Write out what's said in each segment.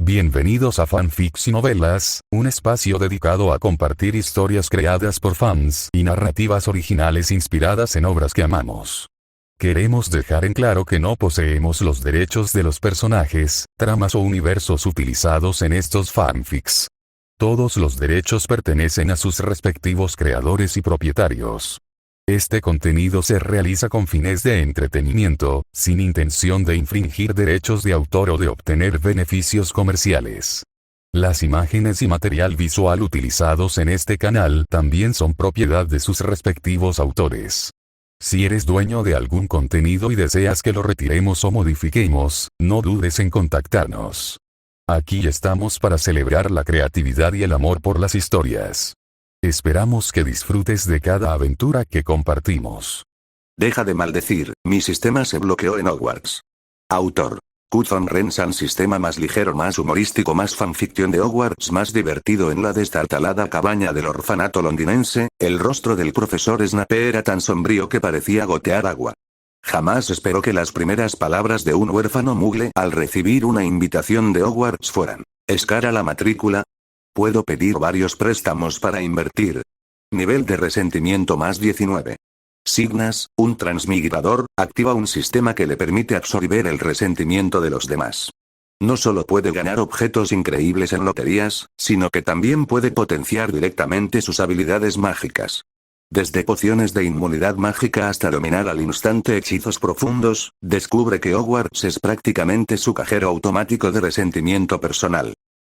Bienvenidos a Fanfics y Novelas, un espacio dedicado a compartir historias creadas por fans y narrativas originales inspiradas en obras que amamos. Queremos dejar en claro que no poseemos los derechos de los personajes, tramas o universos utilizados en estos fanfics. Todos los derechos pertenecen a sus respectivos creadores y propietarios. Este contenido se realiza con fines de entretenimiento, sin intención de infringir derechos de autor o de obtener beneficios comerciales. Las imágenes y material visual utilizados en este canal también son propiedad de sus respectivos autores. Si eres dueño de algún contenido y deseas que lo retiremos o modifiquemos, no dudes en contactarnos. Aquí estamos para celebrar la creatividad y el amor por las historias. Esperamos que disfrutes de cada aventura que compartimos. Deja de maldecir, mi sistema se bloqueó en Hogwarts. Autor. Cuthon Rensan. Sistema más ligero, más humorístico, más fanfiction de Hogwarts, más divertido. En la destartalada cabaña del orfanato londinense, el rostro del profesor Snape era tan sombrío que parecía gotear agua. Jamás esperó que las primeras palabras de un huérfano mugle al recibir una invitación de Hogwarts fueran: ¿es cara la matrícula? Puedo pedir varios préstamos para invertir. Nivel de resentimiento más 19. Signas, un transmigrador, activa un sistema que le permite absorber el resentimiento de los demás. No solo puede ganar objetos increíbles en loterías, sino que también puede potenciar directamente sus habilidades mágicas. Desde pociones de inmunidad mágica hasta dominar al instante hechizos profundos, descubre que Hogwarts es prácticamente su cajero automático de resentimiento personal.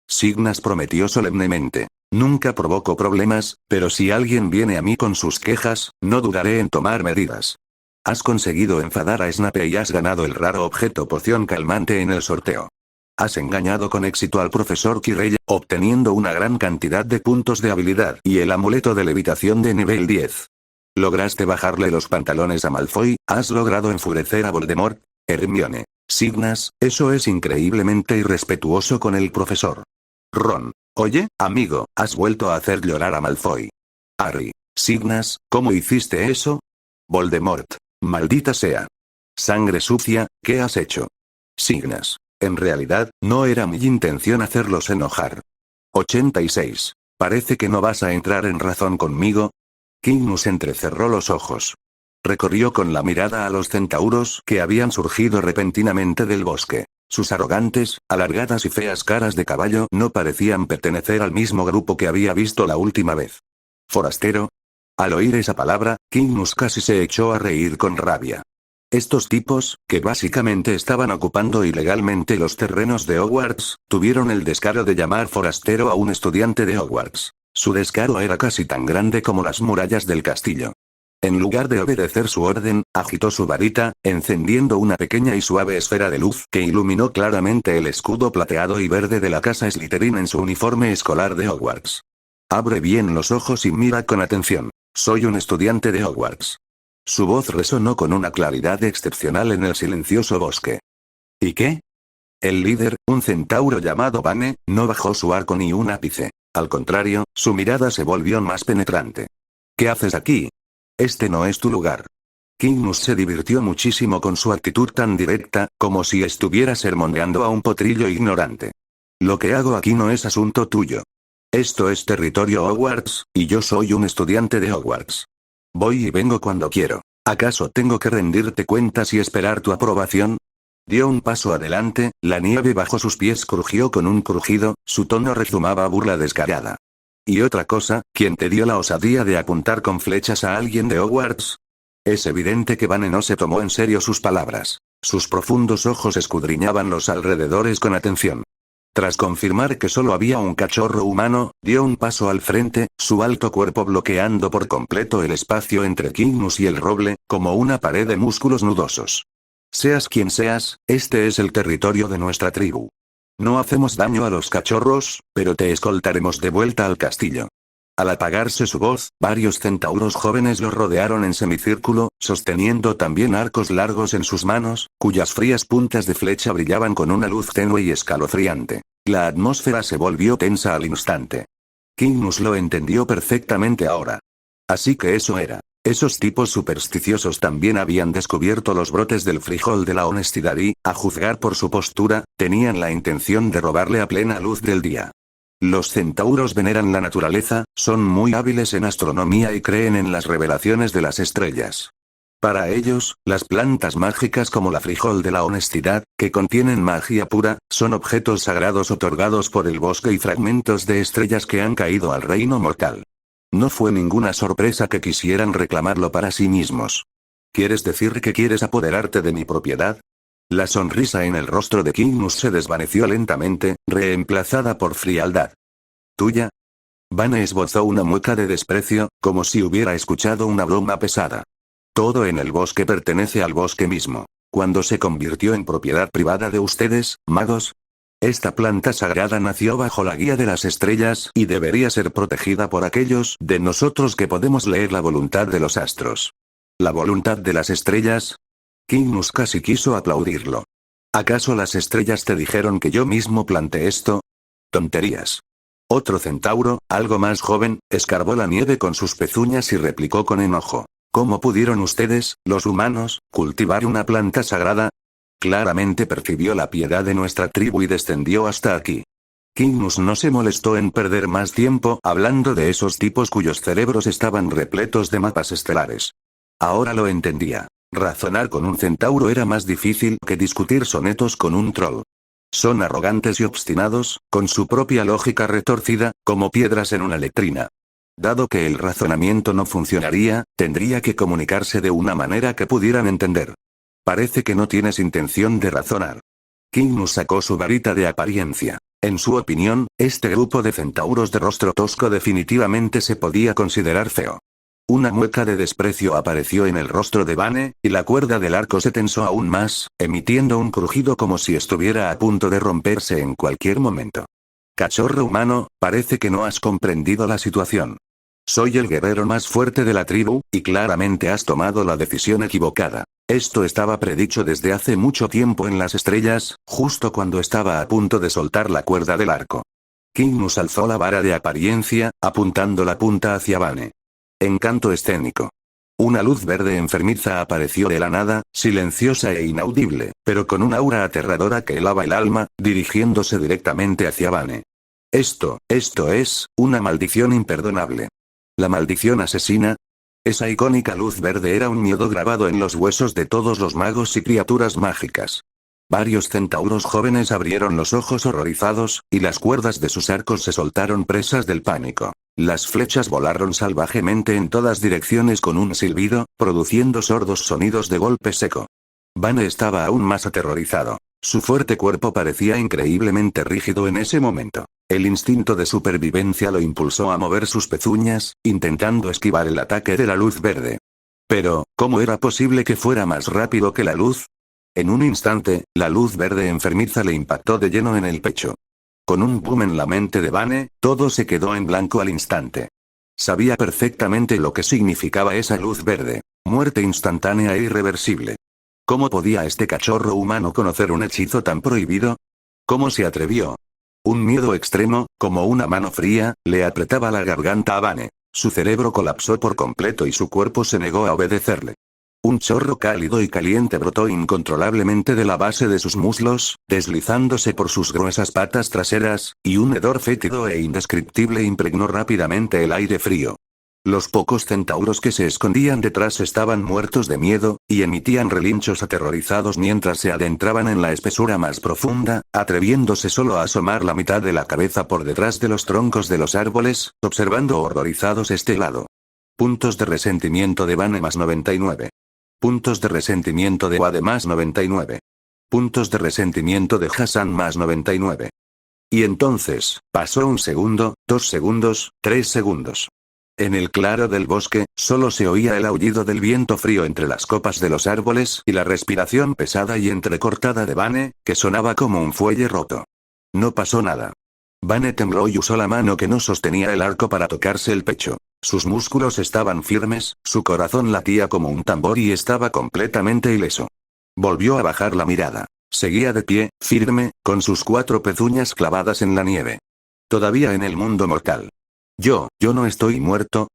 Signas prometió solemnemente: nunca provoco problemas, pero si alguien viene a mí con sus quejas, no dudaré en tomar medidas. Has conseguido enfadar a Snape y has ganado el raro objeto poción calmante en el sorteo. Has engañado con éxito al profesor Quirrell, obteniendo una gran cantidad de puntos de habilidad y el amuleto de levitación de nivel 10. Lograste bajarle los pantalones a Malfoy, has logrado enfurecer a Voldemort. Hermione. Signas, eso es increíblemente irrespetuoso con el profesor. Ron. Oye, amigo, has vuelto a hacer llorar a Malfoy. Harry. Signas, ¿cómo hiciste eso? Voldemort. Maldita sea. Sangre sucia, ¿qué has hecho? Signas. En realidad, no era mi intención hacerlos enojar. 86. Parece que no vas a entrar en razón conmigo. Quirrell entrecerró los ojos. Recorrió con la mirada a los centauros que habían surgido repentinamente del bosque. Sus arrogantes, alargadas y feas caras de caballo no parecían pertenecer al mismo grupo que había visto la última vez. ¿Forastero? Al oír esa palabra, Quirrell casi se echó a reír con rabia. Estos tipos, que básicamente estaban ocupando ilegalmente los terrenos de Hogwarts, tuvieron el descaro de llamar forastero a un estudiante de Hogwarts. Su descaro era casi tan grande como las murallas del castillo. En lugar de obedecer su orden, agitó su varita, encendiendo una pequeña y suave esfera de luz que iluminó claramente el escudo plateado y verde de la casa Slytherin en su uniforme escolar de Hogwarts. Abre bien los ojos y mira con atención. Soy un estudiante de Hogwarts. Su voz resonó con una claridad excepcional en el silencioso bosque. ¿Y qué? El líder, un centauro llamado Bane, no bajó su arco ni un ápice. Al contrario, su mirada se volvió más penetrante. ¿Qué haces aquí? Este no es tu lugar. Quirrell se divirtió muchísimo con su actitud tan directa, como si estuviera sermoneando a un potrillo ignorante. Lo que hago aquí no es asunto tuyo. Esto es territorio Hogwarts, y yo soy un estudiante de Hogwarts. Voy y vengo cuando quiero. ¿Acaso tengo que rendirte cuentas y esperar tu aprobación? Dio un paso adelante, la nieve bajo sus pies crujió con un crujido, su tono rezumaba burla descarada. Y otra cosa, ¿quién te dio la osadía de apuntar con flechas a alguien de Hogwarts? Es evidente que Bane no se tomó en serio sus palabras. Sus profundos ojos escudriñaban los alrededores con atención. Tras confirmar que solo había un cachorro humano, dio un paso al frente, su alto cuerpo bloqueando por completo el espacio entre Quirrell y el roble, como una pared de músculos nudosos. Seas quien seas, este es el territorio de nuestra tribu. No hacemos daño a los cachorros, pero te escoltaremos de vuelta al castillo. Al apagarse su voz, varios centauros jóvenes lo rodearon en semicírculo, sosteniendo también arcos largos en sus manos, cuyas frías puntas de flecha brillaban con una luz tenue y escalofriante. La atmósfera se volvió tensa al instante. Quirrell lo entendió perfectamente ahora. Así que eso era. Esos tipos supersticiosos también habían descubierto los brotes del frijol de la honestidad y, a juzgar por su postura, tenían la intención de robarle a plena luz del día. Los centauros veneran la naturaleza, son muy hábiles en astronomía y creen en las revelaciones de las estrellas. Para ellos, las plantas mágicas como la frijol de la honestidad, que contienen magia pura, son objetos sagrados otorgados por el bosque y fragmentos de estrellas que han caído al reino mortal. No fue ninguna sorpresa que quisieran reclamarlo para sí mismos. ¿Quieres decir que quieres apoderarte de mi propiedad? La sonrisa en el rostro de Kygnus se desvaneció lentamente, reemplazada por frialdad. ¿Tuya? Vane esbozó una mueca de desprecio, como si hubiera escuchado una broma pesada. Todo en el bosque pertenece al bosque mismo. Cuando se convirtió en propiedad privada de ustedes, magos, esta planta sagrada nació bajo la guía de las estrellas y debería ser protegida por aquellos de nosotros que podemos leer la voluntad de los astros. ¿La voluntad de las estrellas? Kygnus casi quiso aplaudirlo. ¿Acaso las estrellas te dijeron que yo mismo planté esto? Tonterías. Otro centauro, algo más joven, escarbó la nieve con sus pezuñas y replicó con enojo. ¿Cómo pudieron ustedes, los humanos, cultivar una planta sagrada? Claramente percibió la piedad de nuestra tribu y descendió hasta aquí. Kygnus no se molestó en perder más tiempo hablando de esos tipos cuyos cerebros estaban repletos de mapas estelares. Ahora lo entendía. Razonar con un centauro era más difícil que discutir sonetos con un troll. Son arrogantes y obstinados, con su propia lógica retorcida, como piedras en una letrina. Dado que el razonamiento no funcionaría, tendría que comunicarse de una manera que pudieran entender. Parece que no tienes intención de razonar. Kygnus sacó su varita de apariencia. En su opinión, este grupo de centauros de rostro tosco definitivamente se podía considerar feo. Una mueca de desprecio apareció en el rostro de Vane, y la cuerda del arco se tensó aún más, emitiendo un crujido como si estuviera a punto de romperse en cualquier momento. Cachorro humano, parece que no has comprendido la situación. Soy el guerrero más fuerte de la tribu, y claramente has tomado la decisión equivocada. Esto estaba predicho desde hace mucho tiempo en las estrellas, justo cuando estaba a punto de soltar la cuerda del arco. Kygnus alzó la vara de apariencia, apuntando la punta hacia Vane. Encanto escénico. Una luz verde enfermiza apareció de la nada, silenciosa e inaudible, pero con un aura aterradora que helaba el alma, dirigiéndose directamente hacia Vane. Esto es, una maldición imperdonable. La maldición asesina. Esa icónica luz verde era un miedo grabado en los huesos de todos los magos y criaturas mágicas. Varios centauros jóvenes abrieron los ojos horrorizados, y las cuerdas de sus arcos se soltaron presas del pánico. Las flechas volaron salvajemente en todas direcciones con un silbido, produciendo sordos sonidos de golpe seco. Vane estaba aún más aterrorizado. Su fuerte cuerpo parecía increíblemente rígido en ese momento. El instinto de supervivencia lo impulsó a mover sus pezuñas, intentando esquivar el ataque de la luz verde. Pero, ¿cómo era posible que fuera más rápido que la luz? En un instante, la luz verde enfermiza le impactó de lleno en el pecho. Con un boom en la mente de Vane, todo se quedó en blanco al instante. Sabía perfectamente lo que significaba esa luz verde. Muerte instantánea e irreversible. ¿Cómo podía este cachorro humano conocer un hechizo tan prohibido? ¿Cómo se atrevió? Un miedo extremo, como una mano fría, le apretaba la garganta a Vane. Su cerebro colapsó por completo y su cuerpo se negó a obedecerle. Un chorro cálido y caliente brotó incontrolablemente de la base de sus muslos, deslizándose por sus gruesas patas traseras, y un hedor fétido e indescriptible impregnó rápidamente el aire frío. Los pocos centauros que se escondían detrás estaban muertos de miedo, y emitían relinchos aterrorizados mientras se adentraban en la espesura más profunda, atreviéndose solo a asomar la mitad de la cabeza por detrás de los troncos de los árboles, observando horrorizados este lado. Puntos de resentimiento de Vane más 99. Puntos de resentimiento de Wade más 99. Puntos de resentimiento de Hassan más 99. Y entonces, pasó un segundo, 2 segundos, 3 segundos. En el claro del bosque, solo se oía el aullido del viento frío entre las copas de los árboles y la respiración pesada y entrecortada de Vane, que sonaba como un fuelle roto. No pasó nada. Vane tembló y usó la mano que no sostenía el arco para tocarse el pecho. Sus músculos estaban firmes, su corazón latía como un tambor y estaba completamente ileso. Volvió a bajar la mirada. Seguía de pie, firme, con sus 4 pezuñas clavadas en la nieve. Todavía en el mundo mortal. Yo no estoy muerto.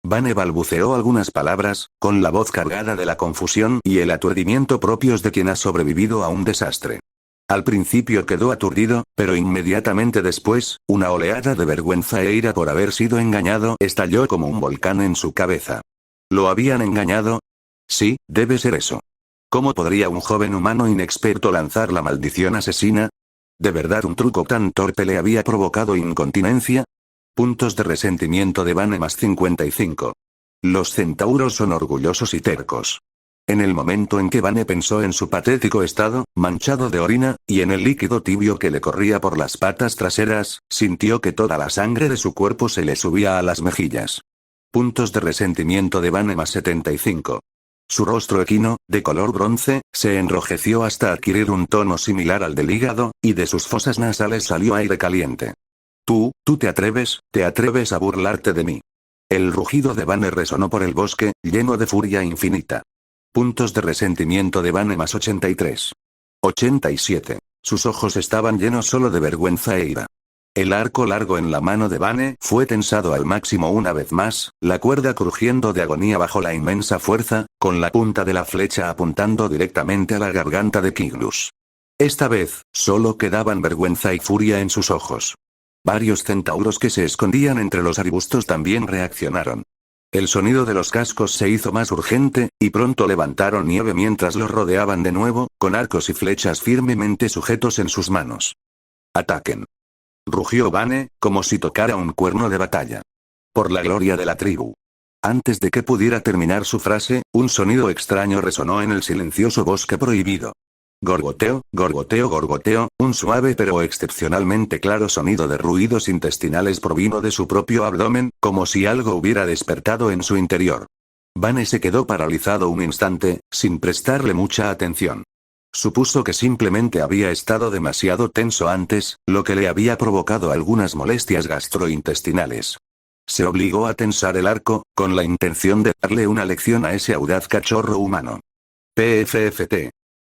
Vane balbuceó algunas palabras, con la voz cargada de la confusión y el aturdimiento propios de quien ha sobrevivido a un desastre. Al principio quedó aturdido, pero inmediatamente después, una oleada de vergüenza e ira por haber sido engañado estalló como un volcán en su cabeza. ¿Lo habían engañado? Sí, debe ser eso. ¿Cómo podría un joven humano inexperto lanzar la maldición asesina? ¿De verdad un truco tan torpe le había provocado incontinencia? Puntos de resentimiento de Vane más 55. Los centauros son orgullosos y tercos. En el momento en que Vane pensó en su patético estado, manchado de orina, y en el líquido tibio que le corría por las patas traseras, sintió que toda la sangre de su cuerpo se le subía a las mejillas. Puntos de resentimiento de Vane más 75. Su rostro equino, de color bronce, se enrojeció hasta adquirir un tono similar al del hígado, y de sus fosas nasales salió aire caliente. Tú te atreves a burlarte de mí. El rugido de Vane resonó por el bosque, lleno de furia infinita. Puntos de resentimiento de Vane más 83. 87. Sus ojos estaban llenos solo de vergüenza e ira. El arco largo en la mano de Vane fue tensado al máximo una vez más, la cuerda crujiendo de agonía bajo la inmensa fuerza, con la punta de la flecha apuntando directamente a la garganta de Kiglus. Esta vez, solo quedaban vergüenza y furia en sus ojos. Varios centauros que se escondían entre los arbustos también reaccionaron. El sonido de los cascos se hizo más urgente, y pronto levantaron nieve mientras los rodeaban de nuevo, con arcos y flechas firmemente sujetos en sus manos. ¡Ataquen! Rugió Vane, como si tocara un cuerno de batalla. Por la gloria de la tribu. Antes de que pudiera terminar su frase, un sonido extraño resonó en el silencioso bosque prohibido. Gorgoteo, gorgoteo, gorgoteo, un suave pero excepcionalmente claro sonido de ruidos intestinales provino de su propio abdomen, como si algo hubiera despertado en su interior. Vane se quedó paralizado un instante, sin prestarle mucha atención. Supuso que simplemente había estado demasiado tenso antes, lo que le había provocado algunas molestias gastrointestinales. Se obligó a tensar el arco, con la intención de darle una lección a ese audaz cachorro humano. PFFT.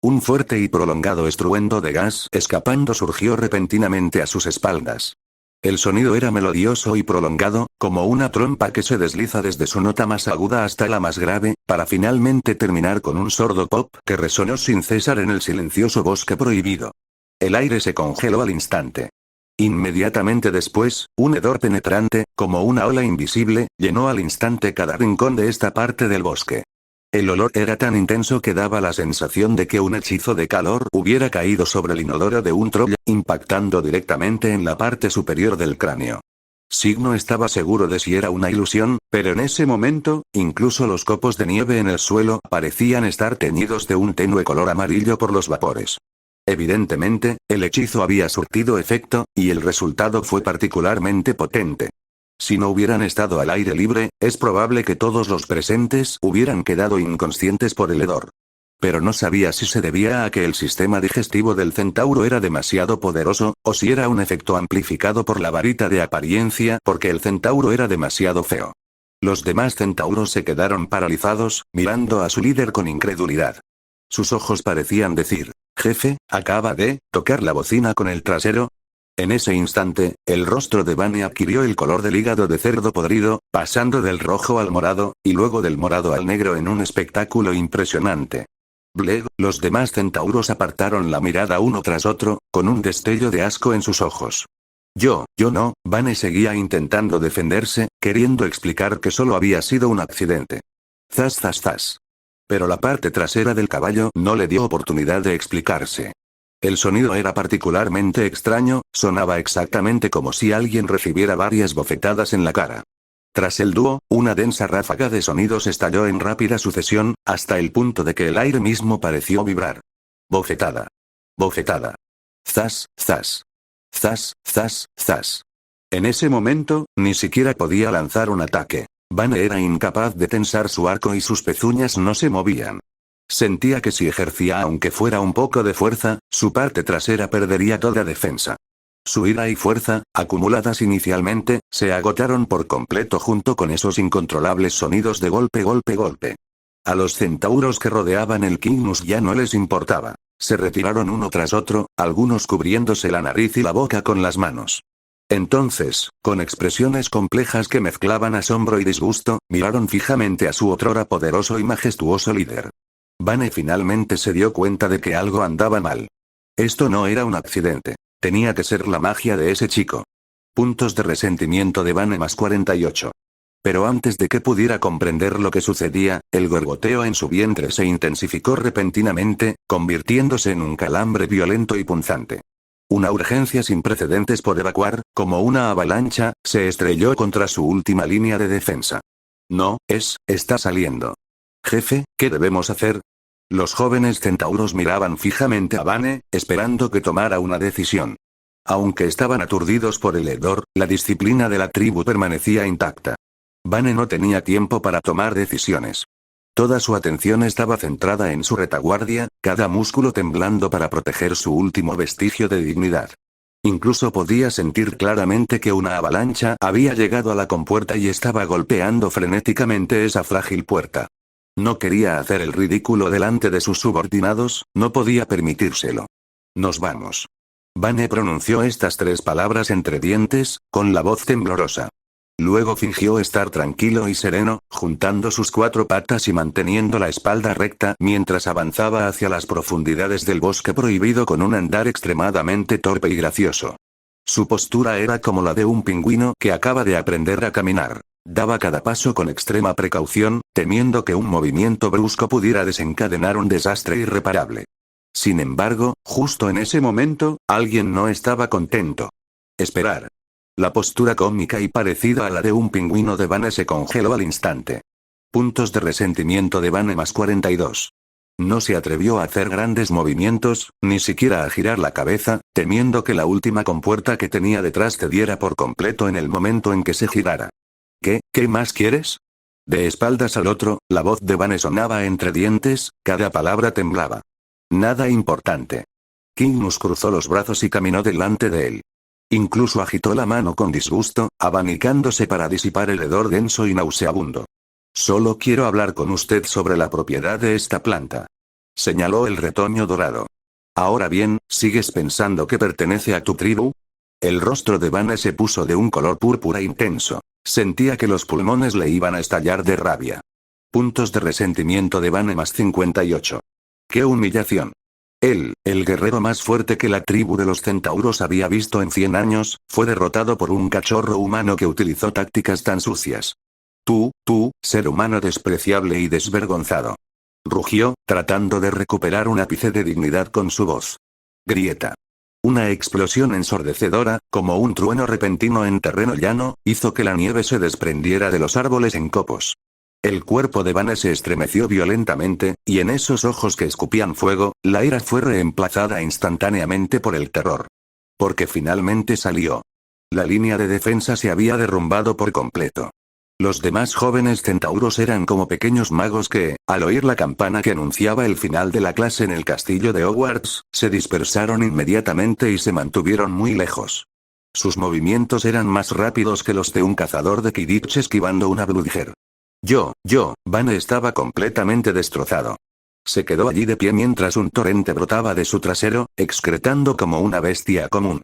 Un fuerte y prolongado estruendo de gas escapando surgió repentinamente a sus espaldas. El sonido era melodioso y prolongado, como una trompa que se desliza desde su nota más aguda hasta la más grave, para finalmente terminar con un sordo pop que resonó sin cesar en el silencioso bosque prohibido. El aire se congeló al instante. Inmediatamente después, un hedor penetrante, como una ola invisible, llenó al instante cada rincón de esta parte del bosque. El olor era tan intenso que daba la sensación de que un hechizo de calor hubiera caído sobre el inodoro de un troll, impactando directamente en la parte superior del cráneo. Sig no estaba seguro de si era una ilusión, pero en ese momento, incluso los copos de nieve en el suelo parecían estar teñidos de un tenue color amarillo por los vapores. Evidentemente, el hechizo había surtido efecto, y el resultado fue particularmente potente. Si no hubieran estado al aire libre, es probable que todos los presentes hubieran quedado inconscientes por el hedor. Pero no sabía si se debía a que el sistema digestivo del centauro era demasiado poderoso, o si era un efecto amplificado por la varita de apariencia porque el centauro era demasiado feo. Los demás centauros se quedaron paralizados, mirando a su líder con incredulidad. Sus ojos parecían decir, «Jefe, ¿acaba de tocar la bocina con el trasero?» En ese instante, el rostro de Vane adquirió el color del hígado de cerdo podrido, pasando del rojo al morado, y luego del morado al negro en un espectáculo impresionante. Bleg, los demás centauros apartaron la mirada uno tras otro, con un destello de asco en sus ojos. Yo no, Vane seguía intentando defenderse, queriendo explicar que solo había sido un accidente. Zas zas zas. Pero la parte trasera del caballo no le dio oportunidad de explicarse. El sonido era particularmente extraño, sonaba exactamente como si alguien recibiera varias bofetadas en la cara. Tras el dúo, una densa ráfaga de sonidos estalló en rápida sucesión, hasta el punto de que el aire mismo pareció vibrar. Bofetada. Bofetada. Zas, zas. Zas, zas, zas. En ese momento, ni siquiera podía lanzar un ataque. Vane era incapaz de tensar su arco y sus pezuñas no se movían. Sentía que si ejercía aunque fuera un poco de fuerza, su parte trasera perdería toda defensa. Su ira y fuerza, acumuladas inicialmente, se agotaron por completo junto con esos incontrolables sonidos de golpe golpe golpe. A los centauros que rodeaban el Cygnus ya no les importaba. Se retiraron uno tras otro, algunos cubriéndose la nariz y la boca con las manos. Entonces, con expresiones complejas que mezclaban asombro y disgusto, miraron fijamente a su otrora poderoso y majestuoso líder. Vane finalmente se dio cuenta de que algo andaba mal. Esto no era un accidente. Tenía que ser la magia de ese chico. Puntos de resentimiento de Vane más 48. Pero antes de que pudiera comprender lo que sucedía, el gorgoteo en su vientre se intensificó repentinamente, convirtiéndose en un calambre violento y punzante. Una urgencia sin precedentes por evacuar, como una avalancha, se estrelló contra su última línea de defensa. No, está saliendo. Jefe, ¿qué debemos hacer? Los jóvenes centauros miraban fijamente a Vane, esperando que tomara una decisión. Aunque estaban aturdidos por el hedor, la disciplina de la tribu permanecía intacta. Vane no tenía tiempo para tomar decisiones. Toda su atención estaba centrada en su retaguardia, cada músculo temblando para proteger su último vestigio de dignidad. Incluso podía sentir claramente que una avalancha había llegado a la compuerta y estaba golpeando frenéticamente esa frágil puerta. No quería hacer el ridículo delante de sus subordinados, no podía permitírselo. Nos vamos. Vane pronunció estas 3 palabras entre dientes, con la voz temblorosa. Luego fingió estar tranquilo y sereno, juntando sus 4 patas y manteniendo la espalda recta mientras avanzaba hacia las profundidades del bosque prohibido con un andar extremadamente torpe y gracioso. Su postura era como la de un pingüino que acaba de aprender a caminar. Daba cada paso con extrema precaución, temiendo que un movimiento brusco pudiera desencadenar un desastre irreparable. Sin embargo, justo en ese momento, alguien no estaba contento. Esperar. La postura cómica y parecida a la de un pingüino de Vane se congeló al instante. Puntos de resentimiento de Vane más 42. No se atrevió a hacer grandes movimientos, ni siquiera a girar la cabeza, temiendo que la última compuerta que tenía detrás cediera por completo en el momento en que se girara. ¿Qué más quieres? De espaldas al otro, la voz de Vane sonaba entre dientes, cada palabra temblaba. Nada importante. Kygnus cruzó los brazos y caminó delante de él. Incluso agitó la mano con disgusto, abanicándose para disipar el hedor denso y nauseabundo. Solo quiero hablar con usted sobre la propiedad de esta planta. Señaló el retoño dorado. Ahora bien, ¿sigues pensando que pertenece a tu tribu? El rostro de Vane se puso de un color púrpura intenso. Sentía que los pulmones le iban a estallar de rabia. Puntos de resentimiento de Vane más 58. ¡Qué humillación! Él, el guerrero más fuerte que la tribu de los centauros había visto en 100 años, fue derrotado por un cachorro humano que utilizó tácticas tan sucias. Tú, ser humano despreciable y desvergonzado. Rugió, tratando de recuperar un ápice de dignidad con su voz. Grieta. Una explosión ensordecedora, como un trueno repentino en terreno llano, hizo que la nieve se desprendiera de los árboles en copos. El cuerpo de Vane se estremeció violentamente, y en esos ojos que escupían fuego, la ira fue reemplazada instantáneamente por el terror. Porque finalmente salió. La línea de defensa se había derrumbado por completo. Los demás jóvenes centauros eran como pequeños magos que, al oír la campana que anunciaba el final de la clase en el castillo de Hogwarts, se dispersaron inmediatamente y se mantuvieron muy lejos. Sus movimientos eran más rápidos que los de un cazador de Quidditch esquivando una Bludger. Vane estaba completamente destrozado. Se quedó allí de pie mientras un torrente brotaba de su trasero, excretando como una bestia común.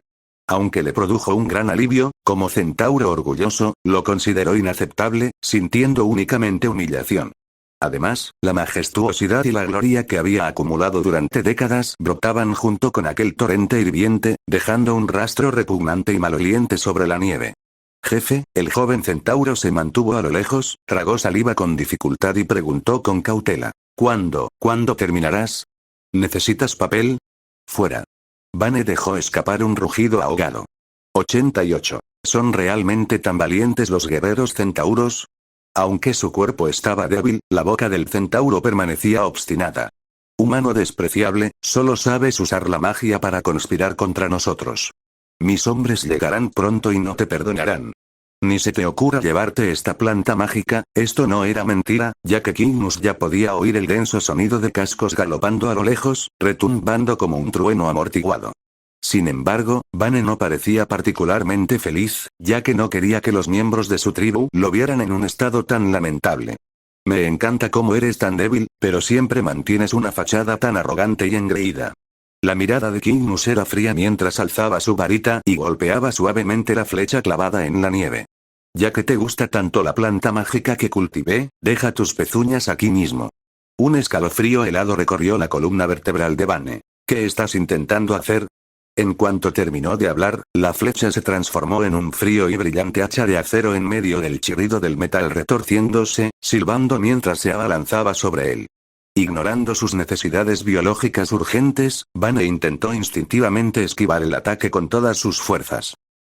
Aunque le produjo un gran alivio, como centauro orgulloso, lo consideró inaceptable, sintiendo únicamente humillación. Además, la majestuosidad y la gloria que había acumulado durante décadas brotaban junto con aquel torrente hirviente, dejando un rastro repugnante y maloliente sobre la nieve. Jefe, el joven centauro se mantuvo a lo lejos, tragó saliva con dificultad y preguntó con cautela. ¿Cuándo terminarás? ¿Necesitas papel? Fuera. Vane dejó escapar un rugido ahogado. 88. ¿Son realmente tan valientes los guerreros centauros? Aunque su cuerpo estaba débil, la boca del centauro permanecía obstinada. Humano despreciable, solo sabes usar la magia para conspirar contra nosotros. Mis hombres llegarán pronto y no te perdonarán. Ni se te ocurra llevarte esta planta mágica. Esto no era mentira, ya que Kygnus ya podía oír el denso sonido de cascos galopando a lo lejos, retumbando como un trueno amortiguado. Sin embargo, Vane no parecía particularmente feliz, ya que no quería que los miembros de su tribu lo vieran en un estado tan lamentable. Me encanta cómo eres tan débil, pero siempre mantienes una fachada tan arrogante y engreída. La mirada de Kygnus era fría mientras alzaba su varita y golpeaba suavemente la flecha clavada en la nieve. Ya que te gusta tanto la planta mágica que cultivé, deja tus pezuñas aquí mismo. Un escalofrío helado recorrió la columna vertebral de Vane. ¿Qué estás intentando hacer? En cuanto terminó de hablar, la flecha se transformó en un frío y brillante hacha de acero en medio del chirrido del metal retorciéndose, silbando mientras se abalanzaba sobre él. Ignorando sus necesidades biológicas urgentes, Vane intentó instintivamente esquivar el ataque con todas sus fuerzas.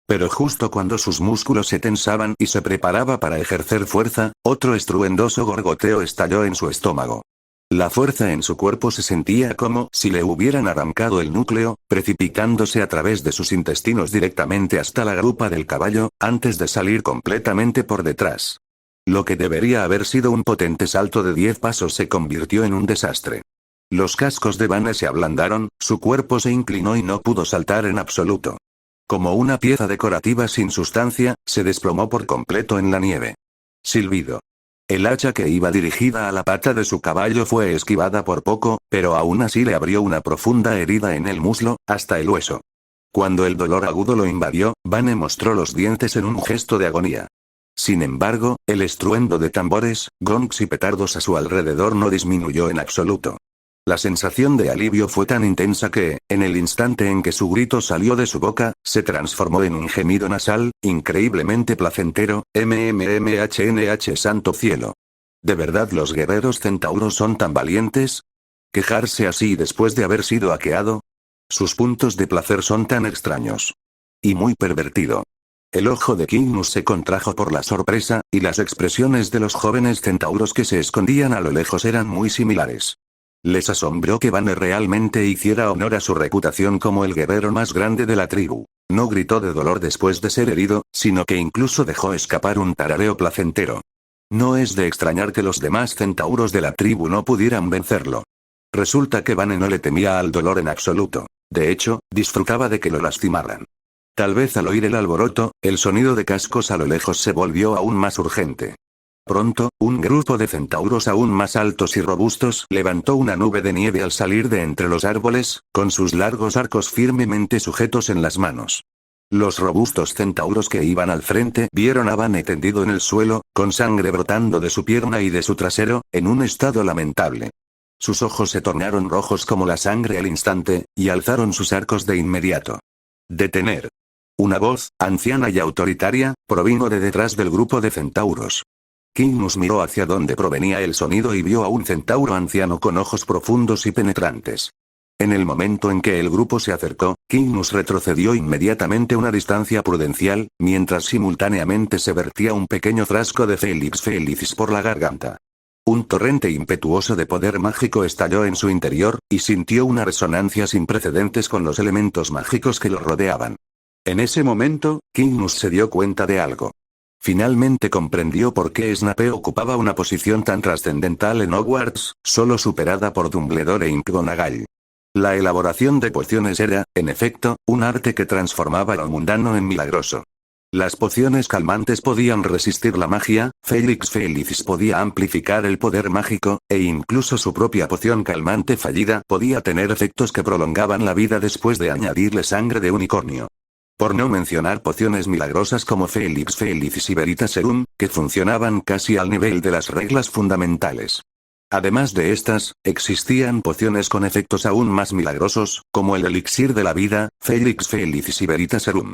Pero justo cuando sus músculos se tensaban y se preparaba para ejercer fuerza, otro estruendoso gorgoteo estalló en su estómago. La fuerza en su cuerpo se sentía como si le hubieran arrancado el núcleo, precipitándose a través de sus intestinos directamente hasta la grupa del caballo, antes de salir completamente por detrás. Lo que debería haber sido un potente salto de 10 pasos se convirtió en un desastre. Los cascos de Vane se ablandaron, su cuerpo se inclinó y no pudo saltar en absoluto. Como una pieza decorativa sin sustancia, se desplomó por completo en la nieve. Silbido. El hacha que iba dirigida a la pata de su caballo fue esquivada por poco, pero aún así le abrió una profunda herida en el muslo, hasta el hueso. Cuando el dolor agudo lo invadió, Vane mostró los dientes en un gesto de agonía. Sin embargo, el estruendo de tambores, gongs y petardos a su alrededor no disminuyó en absoluto. La sensación de alivio fue tan intensa que, en el instante en que su grito salió de su boca, se transformó en un gemido nasal, increíblemente placentero, MMMHNH santo cielo. ¿De verdad los guerreros centauros son tan valientes? ¿Quejarse así después de haber sido hackeado? Sus puntos de placer son tan extraños. Y muy pervertido. El ojo de Kygnus se contrajo por la sorpresa, y las expresiones de los jóvenes centauros que se escondían a lo lejos eran muy similares. Les asombró que Vane realmente hiciera honor a su reputación como el guerrero más grande de la tribu. No gritó de dolor después de ser herido, sino que incluso dejó escapar un tarareo placentero. No es de extrañar que los demás centauros de la tribu no pudieran vencerlo. Resulta que Vane no le temía al dolor en absoluto. De hecho, disfrutaba de que lo lastimaran. Tal vez al oír el alboroto, el sonido de cascos a lo lejos se volvió aún más urgente. Pronto, un grupo de centauros aún más altos y robustos levantó una nube de nieve al salir de entre los árboles, con sus largos arcos firmemente sujetos en las manos. Los robustos centauros que iban al frente vieron a Vane tendido en el suelo, con sangre brotando de su pierna y de su trasero, en un estado lamentable. Sus ojos se tornaron rojos como la sangre al instante, y alzaron sus arcos de inmediato. «Detener». Una voz, anciana y autoritaria, provino de detrás del grupo de centauros. Kygnus miró hacia donde provenía el sonido y vio a un centauro anciano con ojos profundos y penetrantes. En el momento en que el grupo se acercó, Kygnus retrocedió inmediatamente una distancia prudencial, mientras simultáneamente se vertía un pequeño frasco de Felix Felicis por la garganta. Un torrente impetuoso de poder mágico estalló en su interior, y sintió una resonancia sin precedentes con los elementos mágicos que lo rodeaban. En ese momento, Kygnus se dio cuenta de algo. Finalmente comprendió por qué Snape ocupaba una posición tan trascendental en Hogwarts, solo superada por Dumbledore e McGonagall. La elaboración de pociones era, en efecto, un arte que transformaba lo mundano en milagroso. Las pociones calmantes podían resistir la magia, Felix Felicis podía amplificar el poder mágico, e incluso su propia poción calmante fallida podía tener efectos que prolongaban la vida después de añadirle sangre de unicornio. Por no mencionar pociones milagrosas como Felix Felicis y Veritaserum, que funcionaban casi al nivel de las reglas fundamentales. Además de estas, existían pociones con efectos aún más milagrosos, como el elixir de la vida, Felix Felicis y Veritaserum.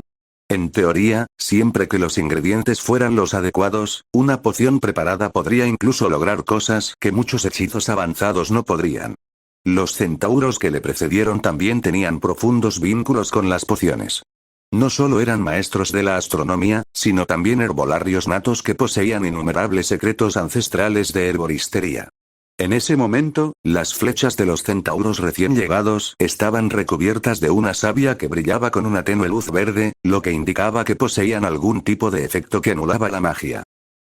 En teoría, siempre que los ingredientes fueran los adecuados, una poción preparada podría incluso lograr cosas que muchos hechizos avanzados no podrían. Los centauros que le precedieron también tenían profundos vínculos con las pociones. No solo eran maestros de la astronomía, sino también herbolarios natos que poseían innumerables secretos ancestrales de herboristería. En ese momento, las flechas de los centauros recién llegados estaban recubiertas de una savia que brillaba con una tenue luz verde, lo que indicaba que poseían algún tipo de efecto que anulaba la magia.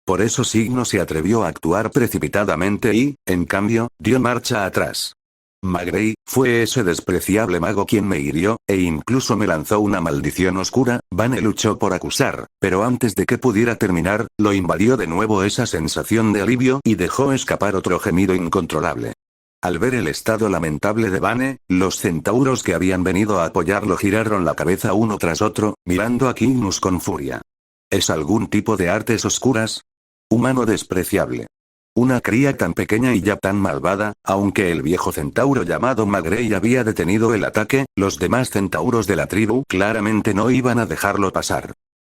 Por eso Signo se atrevió a actuar precipitadamente y, en cambio, dio marcha atrás. Magrey, fue ese despreciable mago quien me hirió, e incluso me lanzó una maldición oscura. Vane luchó por acusar, pero antes de que pudiera terminar, lo invadió de nuevo esa sensación de alivio y dejó escapar otro gemido incontrolable. Al ver el estado lamentable de Vane, los centauros que habían venido a apoyarlo giraron la cabeza uno tras otro, mirando a Cygnus con furia. ¿Es algún tipo de artes oscuras? Humano despreciable. Una cría tan pequeña y ya tan malvada, aunque el viejo centauro llamado Magrey había detenido el ataque, los demás centauros de la tribu claramente no iban a dejarlo pasar.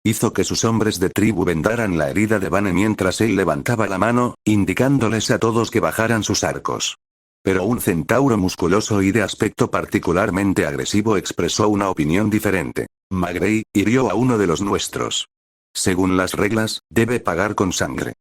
Hizo que sus hombres de tribu vendaran la herida de Vane mientras él levantaba la mano, indicándoles a todos que bajaran sus arcos. Pero un centauro musculoso y de aspecto particularmente agresivo expresó una opinión diferente. Magrey hirió a uno de los nuestros. Según las reglas, debe pagar con sangre.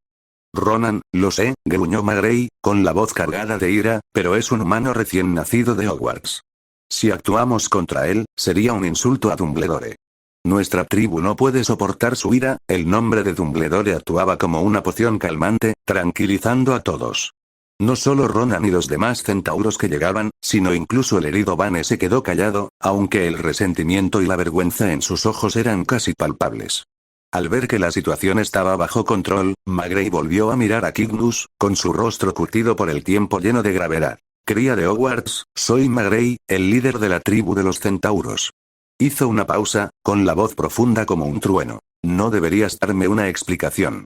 Ronan, lo sé, gruñó Magrey, con la voz cargada de ira, pero es un humano recién nacido de Hogwarts. Si actuamos contra él, sería un insulto a Dumbledore. Nuestra tribu no puede soportar su ira. El nombre de Dumbledore actuaba como una poción calmante, tranquilizando a todos. No solo Ronan y los demás centauros que llegaban, sino incluso el herido Vane se quedó callado, aunque el resentimiento y la vergüenza en sus ojos eran casi palpables. Al ver que la situación estaba bajo control, Magrey volvió a mirar a Cygnus, con su rostro curtido por el tiempo lleno de gravedad. Cría de Hogwarts, soy Magrey, el líder de la tribu de los centauros. Hizo una pausa, con la voz profunda como un trueno. No deberías darme una explicación.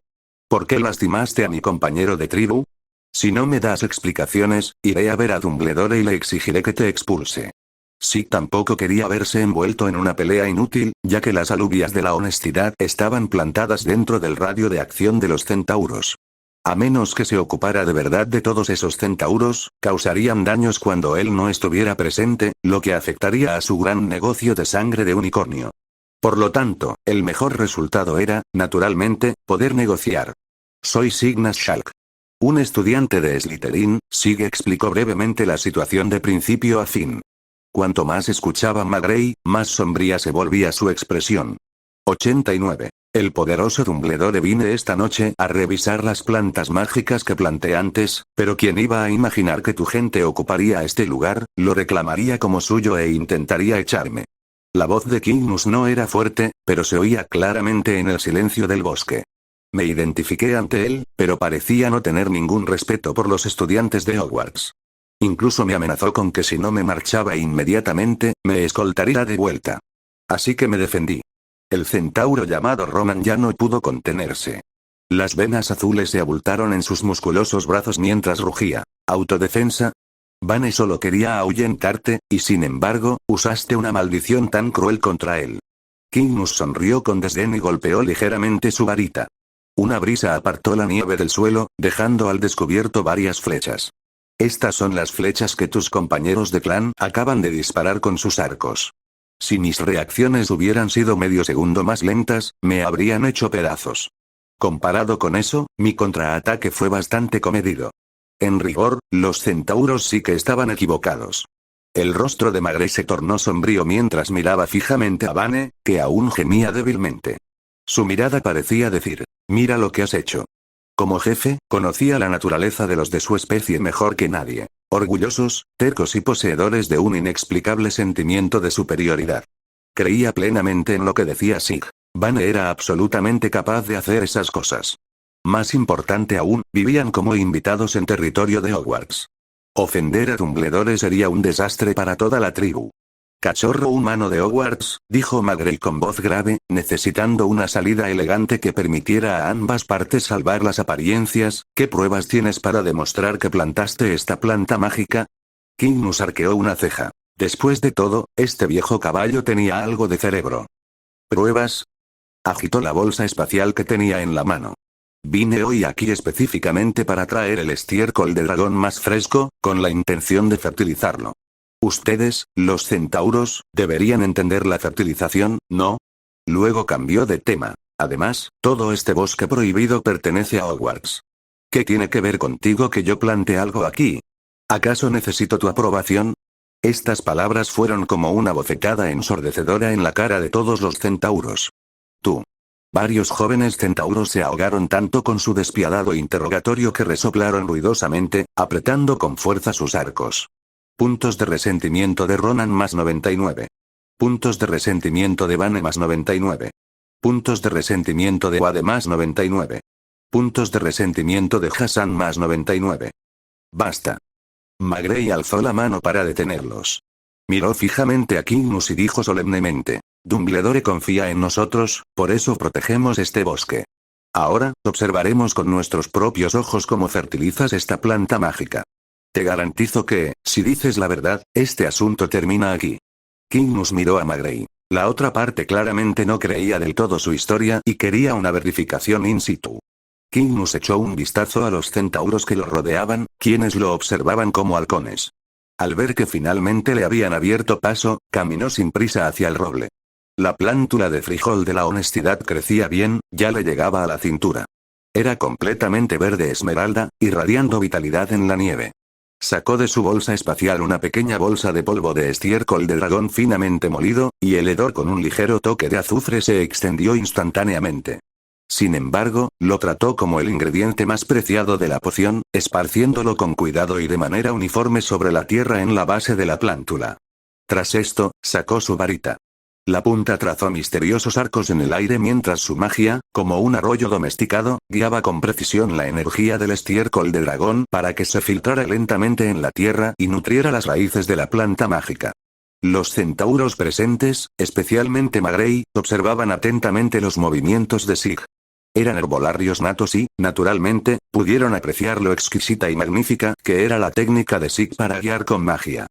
¿Por qué lastimaste a mi compañero de tribu? Si no me das explicaciones, iré a ver a Dumbledore y le exigiré que te expulse. Sí, tampoco quería verse envuelto en una pelea inútil, ya que las alubias de la honestidad estaban plantadas dentro del radio de acción de los centauros. A menos que se ocupara de verdad de todos esos centauros, causarían daños cuando él no estuviera presente, lo que afectaría a su gran negocio de sangre de unicornio. Por lo tanto, el mejor resultado era, naturalmente, poder negociar. Soy Cygnus Shulk. Un estudiante de Slytherin. Sig explicó brevemente la situación de principio a fin. Cuanto más escuchaba Magrey, más sombría se volvía su expresión. 89. El poderoso Dumbledore vine esta noche a revisar las plantas mágicas que planté antes, pero ¿quién iba a imaginar que tu gente ocuparía este lugar, lo reclamaría como suyo e intentaría echarme? La voz de Cygnus no era fuerte, pero se oía claramente en el silencio del bosque. Me identifiqué ante él, pero parecía no tener ningún respeto por los estudiantes de Hogwarts. Incluso me amenazó con que si no me marchaba inmediatamente, me escoltaría de vuelta. Así que me defendí. El centauro llamado Ronan ya no pudo contenerse. Las venas azules se abultaron en sus musculosos brazos mientras rugía. ¿Autodefensa? Vane solo quería ahuyentarte, y sin embargo, usaste una maldición tan cruel contra él. Cygnus sonrió con desdén y golpeó ligeramente su varita. Una brisa apartó la nieve del suelo, dejando al descubierto varias flechas. Estas son las flechas que tus compañeros de clan acaban de disparar con sus arcos. Si mis reacciones hubieran sido medio segundo más lentas, me habrían hecho pedazos. Comparado con eso, mi contraataque fue bastante comedido. En rigor, los centauros sí que estaban equivocados. El rostro de Magrey se tornó sombrío mientras miraba fijamente a Vane, que aún gemía débilmente. Su mirada parecía decir, mira lo que has hecho. Como jefe, conocía la naturaleza de los de su especie mejor que nadie. Orgullosos, tercos y poseedores de un inexplicable sentimiento de superioridad. Creía plenamente en lo que decía Sig. Vane era absolutamente capaz de hacer esas cosas. Más importante aún, vivían como invitados en territorio de Hogwarts. Ofender a Dumbledore sería un desastre para toda la tribu. Cachorro humano de Hogwarts, dijo Magrey con voz grave, necesitando una salida elegante que permitiera a ambas partes salvar las apariencias. ¿Qué pruebas tienes para demostrar que plantaste esta planta mágica? Cygnus arqueó una ceja. Después de todo, este viejo caballo tenía algo de cerebro. ¿Pruebas? Agitó la bolsa espacial que tenía en la mano. Vine hoy aquí específicamente para traer el estiércol de dragón más fresco, con la intención de fertilizarlo. Ustedes, los centauros, deberían entender la fertilización, ¿no? Luego cambió de tema. Además, todo este bosque prohibido pertenece a Hogwarts. ¿Qué tiene que ver contigo que yo plante algo aquí? ¿Acaso necesito tu aprobación? Estas palabras fueron como una bofetada ensordecedora en la cara de todos los centauros. Tú. Varios jóvenes centauros se ahogaron tanto con su despiadado interrogatorio que resoplaron ruidosamente, apretando con fuerza sus arcos. Puntos de resentimiento de Ronan más 99. Puntos de resentimiento de Vane más 99. Puntos de resentimiento de Wade más 99. Puntos de resentimiento de Hassan más 99. Basta. Magrey alzó la mano para detenerlos. Miró fijamente a Kygnus y dijo solemnemente: Dumbledore confía en nosotros, por eso protegemos este bosque. Ahora, observaremos con nuestros propios ojos cómo fertilizas esta planta mágica. Te garantizo que, si dices la verdad, este asunto termina aquí. Kygnus miró a Magrey. La otra parte claramente no creía del todo su historia y quería una verificación in situ. Kygnus echó un vistazo a los centauros que lo rodeaban, quienes lo observaban como halcones. Al ver que finalmente le habían abierto paso, caminó sin prisa hacia el roble. La plántula de frijol de la honestidad crecía bien, ya le llegaba a la cintura. Era completamente verde esmeralda, irradiando vitalidad en la nieve. Sacó de su bolsa espacial una pequeña bolsa de polvo de estiércol de dragón finamente molido, y el hedor con un ligero toque de azufre se extendió instantáneamente. Sin embargo, lo trató como el ingrediente más preciado de la poción, esparciéndolo con cuidado y de manera uniforme sobre la tierra en la base de la plántula. Tras esto, sacó su varita. La punta trazó misteriosos arcos en el aire mientras su magia, como un arroyo domesticado, guiaba con precisión la energía del estiércol de dragón para que se filtrara lentamente en la tierra y nutriera las raíces de la planta mágica. Los centauros presentes, especialmente Magrey, observaban atentamente los movimientos de Sig. Eran herbolarios natos y, naturalmente, pudieron apreciar lo exquisita y magnífica que era la técnica de Sig para guiar con magia.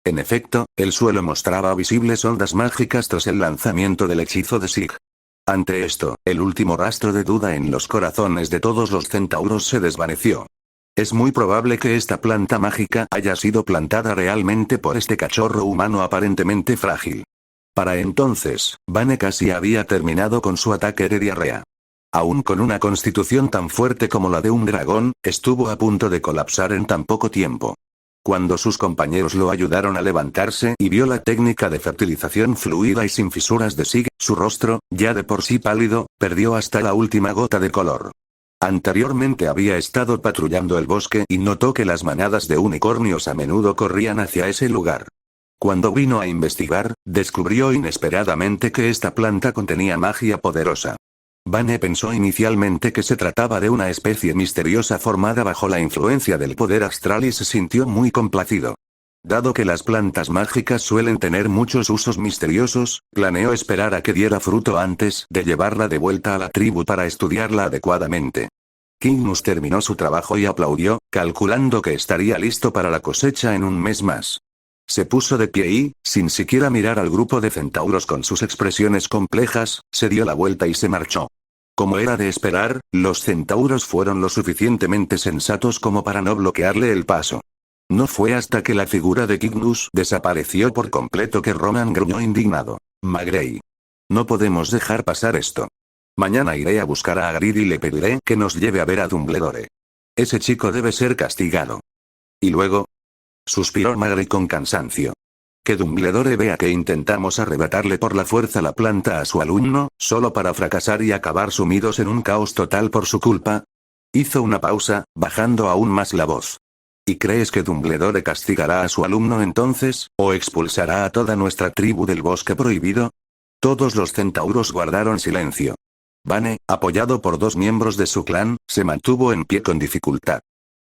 En efecto, el suelo mostraba visibles ondas mágicas tras el lanzamiento del hechizo de Sig. Ante esto, el último rastro de duda en los corazones de todos los centauros se desvaneció. Es muy probable que esta planta mágica haya sido plantada realmente por este cachorro humano aparentemente frágil. Para entonces, Vane casi había terminado con su ataque de diarrea. Aún con una constitución tan fuerte como la de un dragón, estuvo a punto de colapsar en tan poco tiempo. Cuando sus compañeros lo ayudaron a levantarse y vio la técnica de fertilización fluida y sin fisuras de Sig, su rostro, ya de por sí pálido, perdió hasta la última gota de color. Anteriormente había estado patrullando el bosque y notó que las manadas de unicornios a menudo corrían hacia ese lugar. Cuando vino a investigar, descubrió inesperadamente que esta planta contenía magia poderosa. Vane pensó inicialmente que se trataba de una especie misteriosa formada bajo la influencia del poder astral y se sintió muy complacido. Dado que las plantas mágicas suelen tener muchos usos misteriosos, planeó esperar a que diera fruto antes de llevarla de vuelta a la tribu para estudiarla adecuadamente. Kygnus terminó su trabajo y aplaudió, calculando que estaría listo para la cosecha en un mes más. Se puso de pie y, sin siquiera mirar al grupo de centauros con sus expresiones complejas, se dio la vuelta y se marchó. Como era de esperar, los centauros fueron lo suficientemente sensatos como para no bloquearle el paso. No fue hasta que la figura de Kygnus desapareció por completo que Ronan gruñó indignado. Magrey. No podemos dejar pasar esto. Mañana iré a buscar a Hagrid y le pediré que nos lleve a ver a Dumbledore. Ese chico debe ser castigado. ¿Y luego? Suspiró Magrey con cansancio. Que Dumbledore vea que intentamos arrebatarle por la fuerza la planta a su alumno, solo para fracasar y acabar sumidos en un caos total por su culpa. Hizo una pausa, bajando aún más la voz. ¿Y crees que Dumbledore castigará a su alumno entonces, o expulsará a toda nuestra tribu del bosque prohibido? Todos los centauros guardaron silencio. Vane, apoyado por dos miembros de su clan, se mantuvo en pie con dificultad.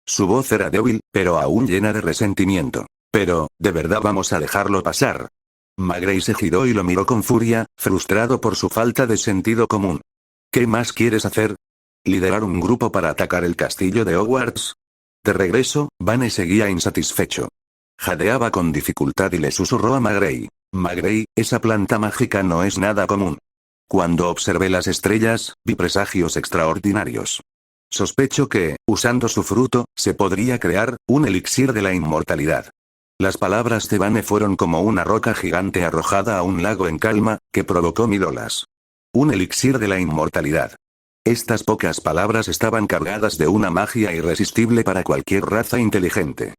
Su voz era débil, pero aún llena de resentimiento. Pero, ¿de verdad vamos a dejarlo pasar? Magrey se giró y lo miró con furia, frustrado por su falta de sentido común. ¿Qué más quieres hacer? ¿Liderar un grupo para atacar el castillo de Hogwarts? De regreso, Vane seguía insatisfecho. Jadeaba con dificultad y le susurró a Magrey. Magrey, esa planta mágica no es nada común. Cuando observé las estrellas, vi presagios extraordinarios. Sospecho que, usando su fruto, se podría crear un elixir de la inmortalidad. Las palabras de Vane fueron como una roca gigante arrojada a un lago en calma, que provocó 1000 olas. Un elixir de la inmortalidad. Estas pocas palabras estaban cargadas de una magia irresistible para cualquier raza inteligente.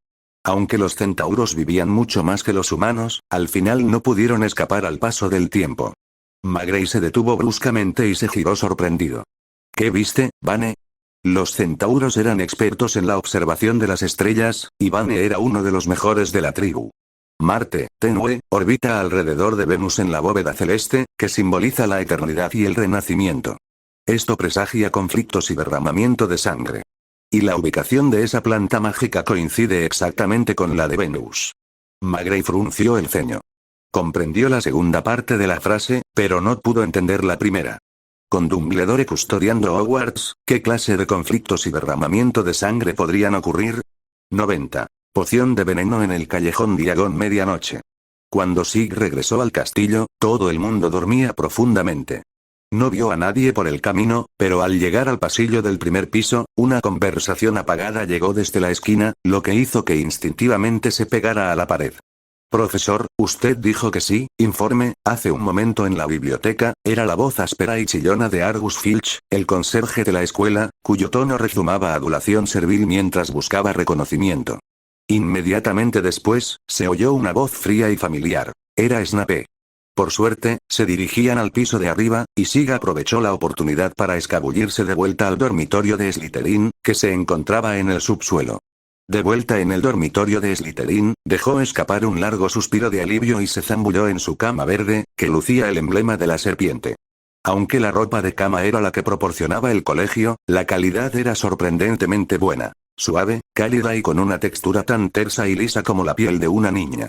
Aunque los centauros vivían mucho más que los humanos, al final no pudieron escapar al paso del tiempo. Magrey se detuvo bruscamente y se giró sorprendido. ¿Qué viste, Vane? Los centauros eran expertos en la observación de las estrellas, y Vane era uno de los mejores de la tribu. Marte, tenue, orbita alrededor de Venus en la bóveda celeste, que simboliza la eternidad y el renacimiento. Esto presagia conflictos y derramamiento de sangre. Y la ubicación de esa planta mágica coincide exactamente con la de Venus. Magrey frunció el ceño. Comprendió la segunda parte de la frase, pero no pudo entender la primera. Con Dumbledore custodiando Hogwarts, ¿qué clase de conflictos y derramamiento de sangre podrían ocurrir? 90. Poción de veneno en el callejón Diagon medianoche. Cuando Sig regresó al castillo, todo el mundo dormía profundamente. No vio a nadie por el camino, pero al llegar al pasillo del primer piso, una conversación apagada llegó desde la esquina, lo que hizo que instintivamente se pegara a la pared. Profesor, usted dijo que sí, informe, hace un momento en la biblioteca, era la voz áspera y chillona de Argus Filch, el conserje de la escuela, cuyo tono rezumaba adulación servil mientras buscaba reconocimiento. Inmediatamente después, se oyó una voz fría y familiar. Era Snape. Por suerte, se dirigían al piso de arriba, y Sig aprovechó la oportunidad para escabullirse de vuelta al dormitorio de Slytherin, que se encontraba en el subsuelo. De vuelta en el dormitorio de Slytherin, dejó escapar un largo suspiro de alivio y se zambulló en su cama verde, que lucía el emblema de la serpiente. Aunque la ropa de cama era la que proporcionaba el colegio, la calidad era sorprendentemente buena. Suave, cálida y con una textura tan tersa y lisa como la piel de una niña.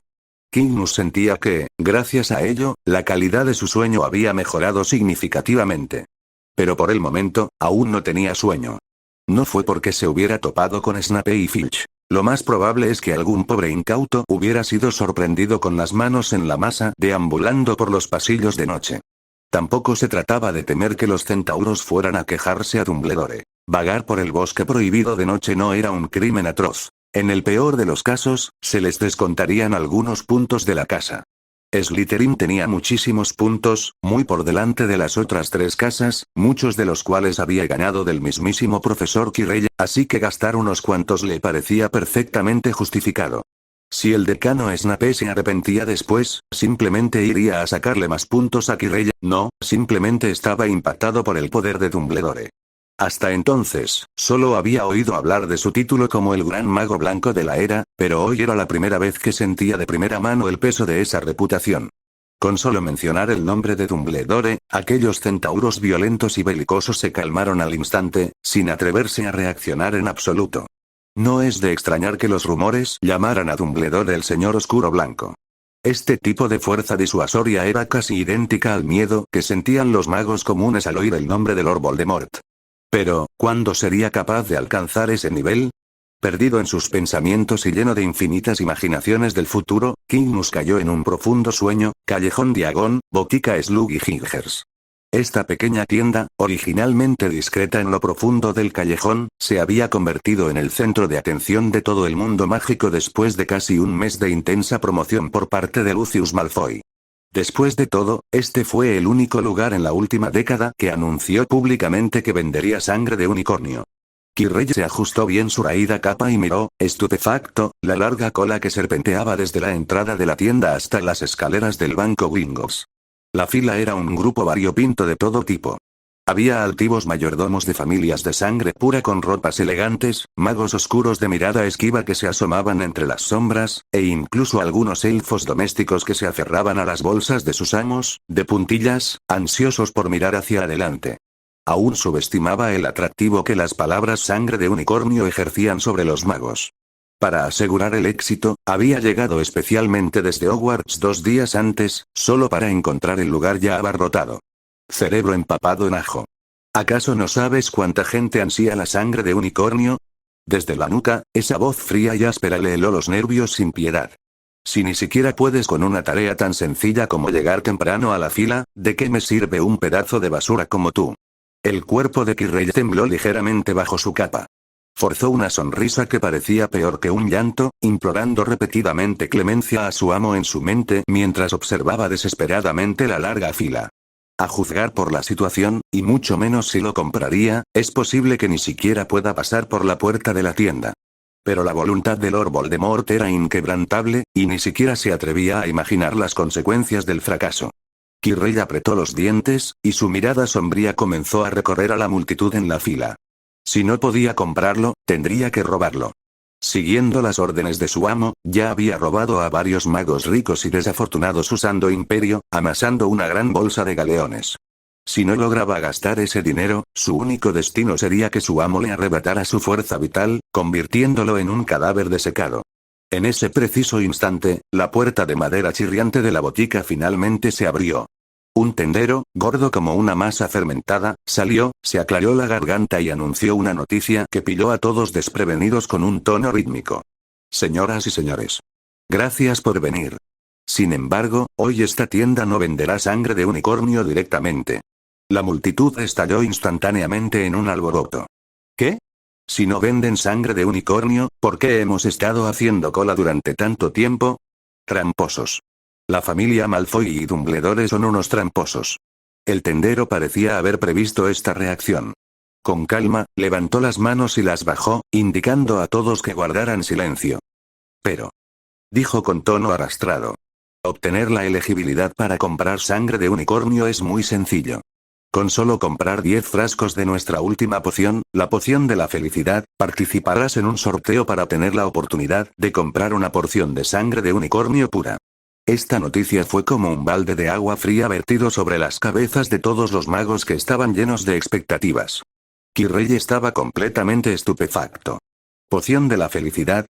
Quirrell sentía que, gracias a ello, la calidad de su sueño había mejorado significativamente. Pero por el momento, aún no tenía sueño. No fue porque se hubiera topado con Snape y Filch. Lo más probable es que algún pobre incauto hubiera sido sorprendido con las manos en la masa deambulando por los pasillos de noche. Tampoco se trataba de temer que los centauros fueran a quejarse a Dumbledore. Vagar por el bosque prohibido de noche no era un crimen atroz. En el peor de los casos, se les descontarían algunos puntos de la casa. Slytherin tenía muchísimos puntos, muy por delante de las otras 3 casas, muchos de los cuales había ganado del mismísimo profesor Quirrell, así que gastar unos cuantos le parecía perfectamente justificado. Si el decano Snape se arrepentía después, simplemente iría a sacarle más puntos a Quirrell, no, simplemente estaba impactado por el poder de Dumbledore. Hasta entonces, solo había oído hablar de su título como el gran mago blanco de la era, pero hoy era la primera vez que sentía de primera mano el peso de esa reputación. Con solo mencionar el nombre de Dumbledore, aquellos centauros violentos y belicosos se calmaron al instante, sin atreverse a reaccionar en absoluto. No es de extrañar que los rumores llamaran a Dumbledore el señor oscuro blanco. Este tipo de fuerza disuasoria era casi idéntica al miedo que sentían los magos comunes al oír el nombre de Lord Voldemort. Pero, ¿cuándo sería capaz de alcanzar ese nivel? Perdido en sus pensamientos y lleno de infinitas imaginaciones del futuro, Quirrell cayó en un profundo sueño. Callejón Diagon, botica Slug y Gingers. Esta pequeña tienda, originalmente discreta en lo profundo del callejón, se había convertido en el centro de atención de todo el mundo mágico después de casi un mes de intensa promoción por parte de Lucius Malfoy. Después de todo, este fue el único lugar en la última década que anunció públicamente que vendería sangre de unicornio. Quirrell se ajustó bien su raída capa y miró, estupefacto, la larga cola que serpenteaba desde la entrada de la tienda hasta las escaleras del banco Gringotts. La fila era un grupo variopinto de todo tipo. Había altivos mayordomos de familias de sangre pura con ropas elegantes, magos oscuros de mirada esquiva que se asomaban entre las sombras, e incluso algunos elfos domésticos que se aferraban a las bolsas de sus amos, de puntillas, ansiosos por mirar hacia adelante. Aún subestimaba el atractivo que las palabras sangre de unicornio ejercían sobre los magos. Para asegurar el éxito, había llegado especialmente desde Hogwarts 2 días antes, solo para encontrar el lugar ya abarrotado. Cerebro empapado en ajo. ¿Acaso no sabes cuánta gente ansía la sangre de unicornio? Desde la nuca, esa voz fría y áspera le heló los nervios sin piedad. Si ni siquiera puedes con una tarea tan sencilla como llegar temprano a la fila, ¿de qué me sirve un pedazo de basura como tú? El cuerpo de Quirrell tembló ligeramente bajo su capa. Forzó una sonrisa que parecía peor que un llanto, implorando repetidamente clemencia a su amo en su mente mientras observaba desesperadamente la larga fila. A juzgar por la situación, y mucho menos si lo compraría, es posible que ni siquiera pueda pasar por la puerta de la tienda. Pero la voluntad de Lord Voldemort era inquebrantable, y ni siquiera se atrevía a imaginar las consecuencias del fracaso. Quirrell apretó los dientes, y su mirada sombría comenzó a recorrer a la multitud en la fila. Si no podía comprarlo, tendría que robarlo. Siguiendo las órdenes de su amo, ya había robado a varios magos ricos y desafortunados usando Imperio, amasando una gran bolsa de galeones. Si no lograba gastar ese dinero, su único destino sería que su amo le arrebatara su fuerza vital, convirtiéndolo en un cadáver desecado. En ese preciso instante, la puerta de madera chirriante de la botica finalmente se abrió. Un tendero, gordo como una masa fermentada, salió, se aclaró la garganta y anunció una noticia que pilló a todos desprevenidos con un tono rítmico. Señoras y señores. Gracias por venir. Sin embargo, hoy esta tienda no venderá sangre de unicornio directamente. La multitud estalló instantáneamente en un alboroto. ¿Qué? Si no venden sangre de unicornio, ¿por qué hemos estado haciendo cola durante tanto tiempo? Tramposos. La familia Malfoy y Dumbledore son unos tramposos. El tendero parecía haber previsto esta reacción. Con calma, levantó las manos y las bajó, indicando a todos que guardaran silencio. Pero, dijo con tono arrastrado. Obtener la elegibilidad para comprar sangre de unicornio es muy sencillo. Con solo comprar 10 frascos de nuestra última poción, la poción de la felicidad, participarás en un sorteo para tener la oportunidad de comprar una porción de sangre de unicornio pura. Esta noticia fue como un balde de agua fría vertido sobre las cabezas de todos los magos que estaban llenos de expectativas. Quirrell estaba completamente estupefacto. ¿Poción de la felicidad?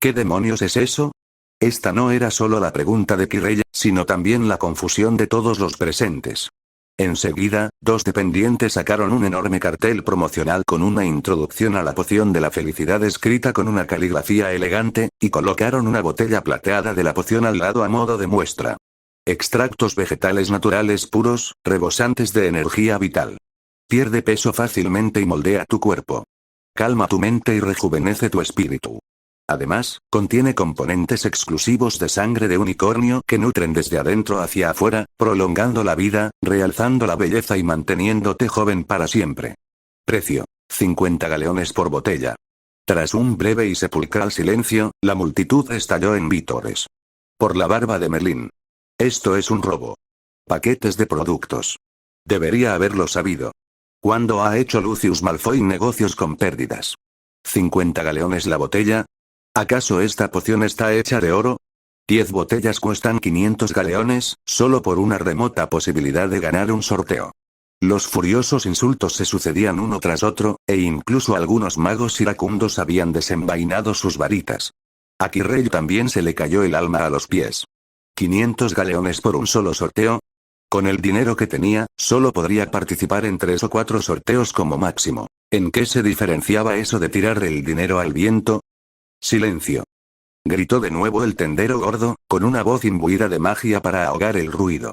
¿Qué demonios es eso? Esta no era solo la pregunta de Quirrell, sino también la confusión de todos los presentes. Enseguida, dos dependientes sacaron un enorme cartel promocional con una introducción a la poción de la felicidad escrita con una caligrafía elegante, y colocaron una botella plateada de la poción al lado a modo de muestra. Extractos vegetales naturales puros, rebosantes de energía vital. Pierde peso fácilmente y moldea tu cuerpo. Calma tu mente y rejuvenece tu espíritu. Además, contiene componentes exclusivos de sangre de unicornio que nutren desde adentro hacia afuera, prolongando la vida, realzando la belleza y manteniéndote joven para siempre. Precio: 50 galeones por botella. Tras un breve y sepulcral silencio, la multitud estalló en vítores. Por la barba de Merlín. Esto es un robo. Paquetes de productos. Debería haberlo sabido. ¿Cuándo ha hecho Lucius Malfoy negocios con pérdidas? 50 galeones la botella. ¿Acaso esta poción está hecha de oro? 10 botellas cuestan 500 galeones, solo por una remota posibilidad de ganar un sorteo. Los furiosos insultos se sucedían uno tras otro, e incluso algunos magos iracundos habían desenvainado sus varitas. A Quirrell también se le cayó el alma a los pies. 500 galeones por un solo sorteo. Con el dinero que tenía, solo podría participar en 3 o 4 sorteos como máximo. ¿En qué se diferenciaba eso de tirar el dinero al viento? Silencio. Gritó de nuevo el tendero gordo, con una voz imbuida de magia para ahogar el ruido.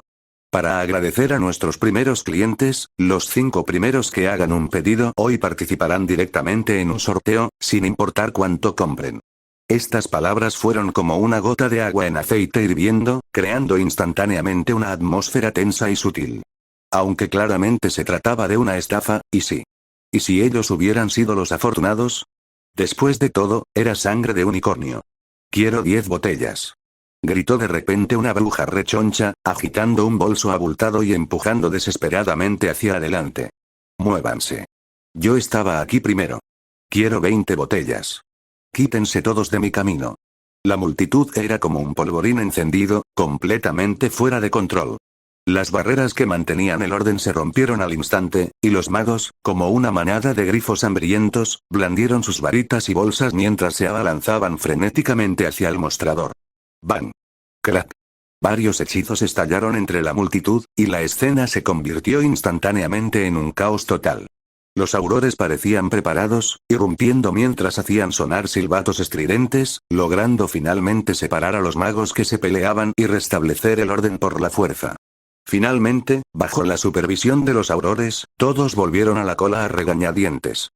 Para agradecer a nuestros primeros clientes, los 5 primeros que hagan un pedido hoy participarán directamente en un sorteo, sin importar cuánto compren. Estas palabras fueron como una gota de agua en aceite hirviendo, creando instantáneamente una atmósfera tensa y sutil. Aunque claramente se trataba de una estafa, ¿y si? ¿Y si ellos hubieran sido los afortunados? Después de todo, era sangre de unicornio. Quiero 10 botellas. Gritó de repente una bruja rechoncha, agitando un bolso abultado y empujando desesperadamente hacia adelante. Muévanse. Yo estaba aquí primero. Quiero 20 botellas. Quítense todos de mi camino. La multitud era como un polvorín encendido, completamente fuera de control. Las barreras que mantenían el orden se rompieron al instante, y los magos, como una manada de grifos hambrientos, blandieron sus varitas y bolsas mientras se abalanzaban frenéticamente hacia el mostrador. ¡Bang! ¡Crack! Varios hechizos estallaron entre la multitud, y la escena se convirtió instantáneamente en un caos total. Los aurores parecían preparados, irrumpiendo mientras hacían sonar silbatos estridentes, logrando finalmente separar a los magos que se peleaban y restablecer el orden por la fuerza. Finalmente, bajo la supervisión de los aurores, todos volvieron a la cola a regañadientes.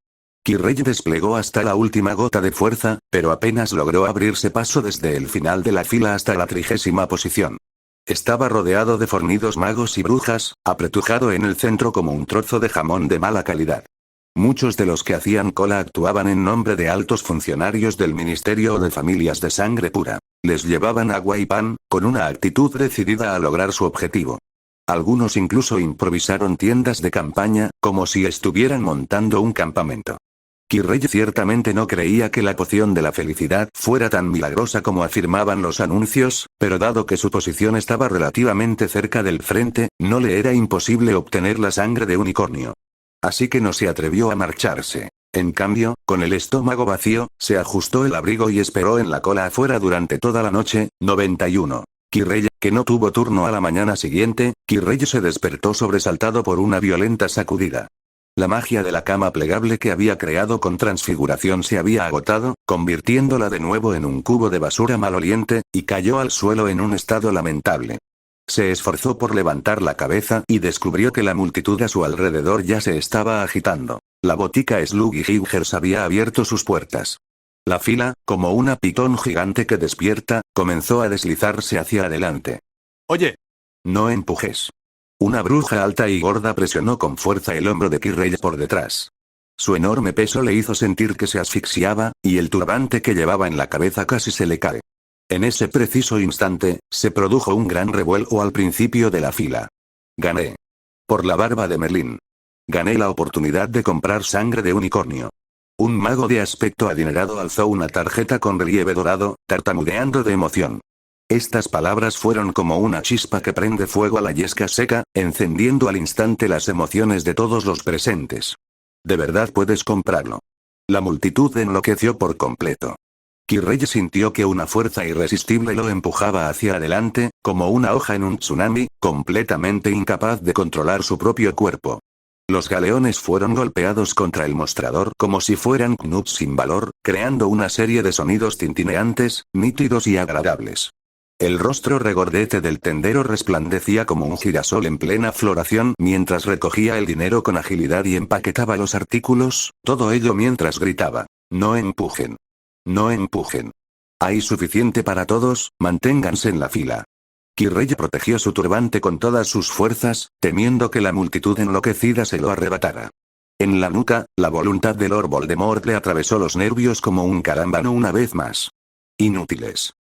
Quirrell desplegó hasta la última gota de fuerza, pero apenas logró abrirse paso desde el final de la fila hasta la 30ª posición. Estaba rodeado de fornidos magos y brujas, apretujado en el centro como un trozo de jamón de mala calidad. Muchos de los que hacían cola actuaban en nombre de altos funcionarios del ministerio o de familias de sangre pura. Les llevaban agua y pan, con una actitud decidida a lograr su objetivo. Algunos incluso improvisaron tiendas de campaña, como si estuvieran montando un campamento. Kirrey ciertamente no creía que la poción de la felicidad fuera tan milagrosa como afirmaban los anuncios, pero dado que su posición estaba relativamente cerca del frente, no le era imposible obtener la sangre de unicornio. Así que no se atrevió a marcharse. En cambio, con el estómago vacío, se ajustó el abrigo y esperó en la cola afuera durante toda la noche. 91. Kirrey, que no tuvo turno a la mañana siguiente, Kirrey se despertó sobresaltado por una violenta sacudida. La magia de la cama plegable que había creado con transfiguración se había agotado, convirtiéndola de nuevo en un cubo de basura maloliente, y cayó al suelo en un estado lamentable. Se esforzó por levantar la cabeza y descubrió que la multitud a su alrededor ya se estaba agitando. La botica Sluggy Higgers había abierto sus puertas. La fila, como una pitón gigante que despierta, comenzó a deslizarse hacia adelante. Oye. No empujes. Una bruja alta y gorda presionó con fuerza el hombro de Kirrey por detrás. Su enorme peso le hizo sentir que se asfixiaba, y el turbante que llevaba en la cabeza casi se le cae. En ese preciso instante, se produjo un gran revuelo al principio de la fila. Gané. Por la barba de Merlín. Gané la oportunidad de comprar sangre de unicornio. Un mago de aspecto adinerado alzó una tarjeta con relieve dorado, tartamudeando de emoción. Estas palabras fueron como una chispa que prende fuego a la yesca seca, encendiendo al instante las emociones de todos los presentes. ¿De verdad puedes comprarlo? La multitud enloqueció por completo. Kirrey sintió que una fuerza irresistible lo empujaba hacia adelante, como una hoja en un tsunami, completamente incapaz de controlar su propio cuerpo. Los galeones fueron golpeados contra el mostrador como si fueran knuts sin valor, creando una serie de sonidos tintineantes, nítidos y agradables. El rostro regordete del tendero resplandecía como un girasol en plena floración mientras recogía el dinero con agilidad y empaquetaba los artículos, todo ello mientras gritaba: «No empujen. No empujen. Hay suficiente para todos, manténganse en la fila». Kirrey protegió su turbante con todas sus fuerzas, temiendo que la multitud enloquecida se lo arrebatara. En la nuca, la voluntad de Lord Voldemort le atravesó los nervios como un carámbano una vez más. Inútiles.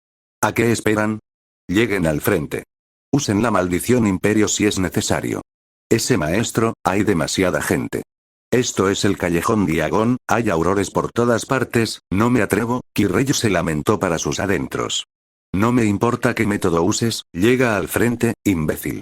¿A qué esperan? Lleguen al frente. Usen la maldición imperio si es necesario. Ese maestro, hay demasiada gente. Esto es el callejón Diagon, hay aurores por todas partes, no me atrevo. Kirrey se lamentó para sus adentros. No me importa qué método uses, llega al frente, imbécil.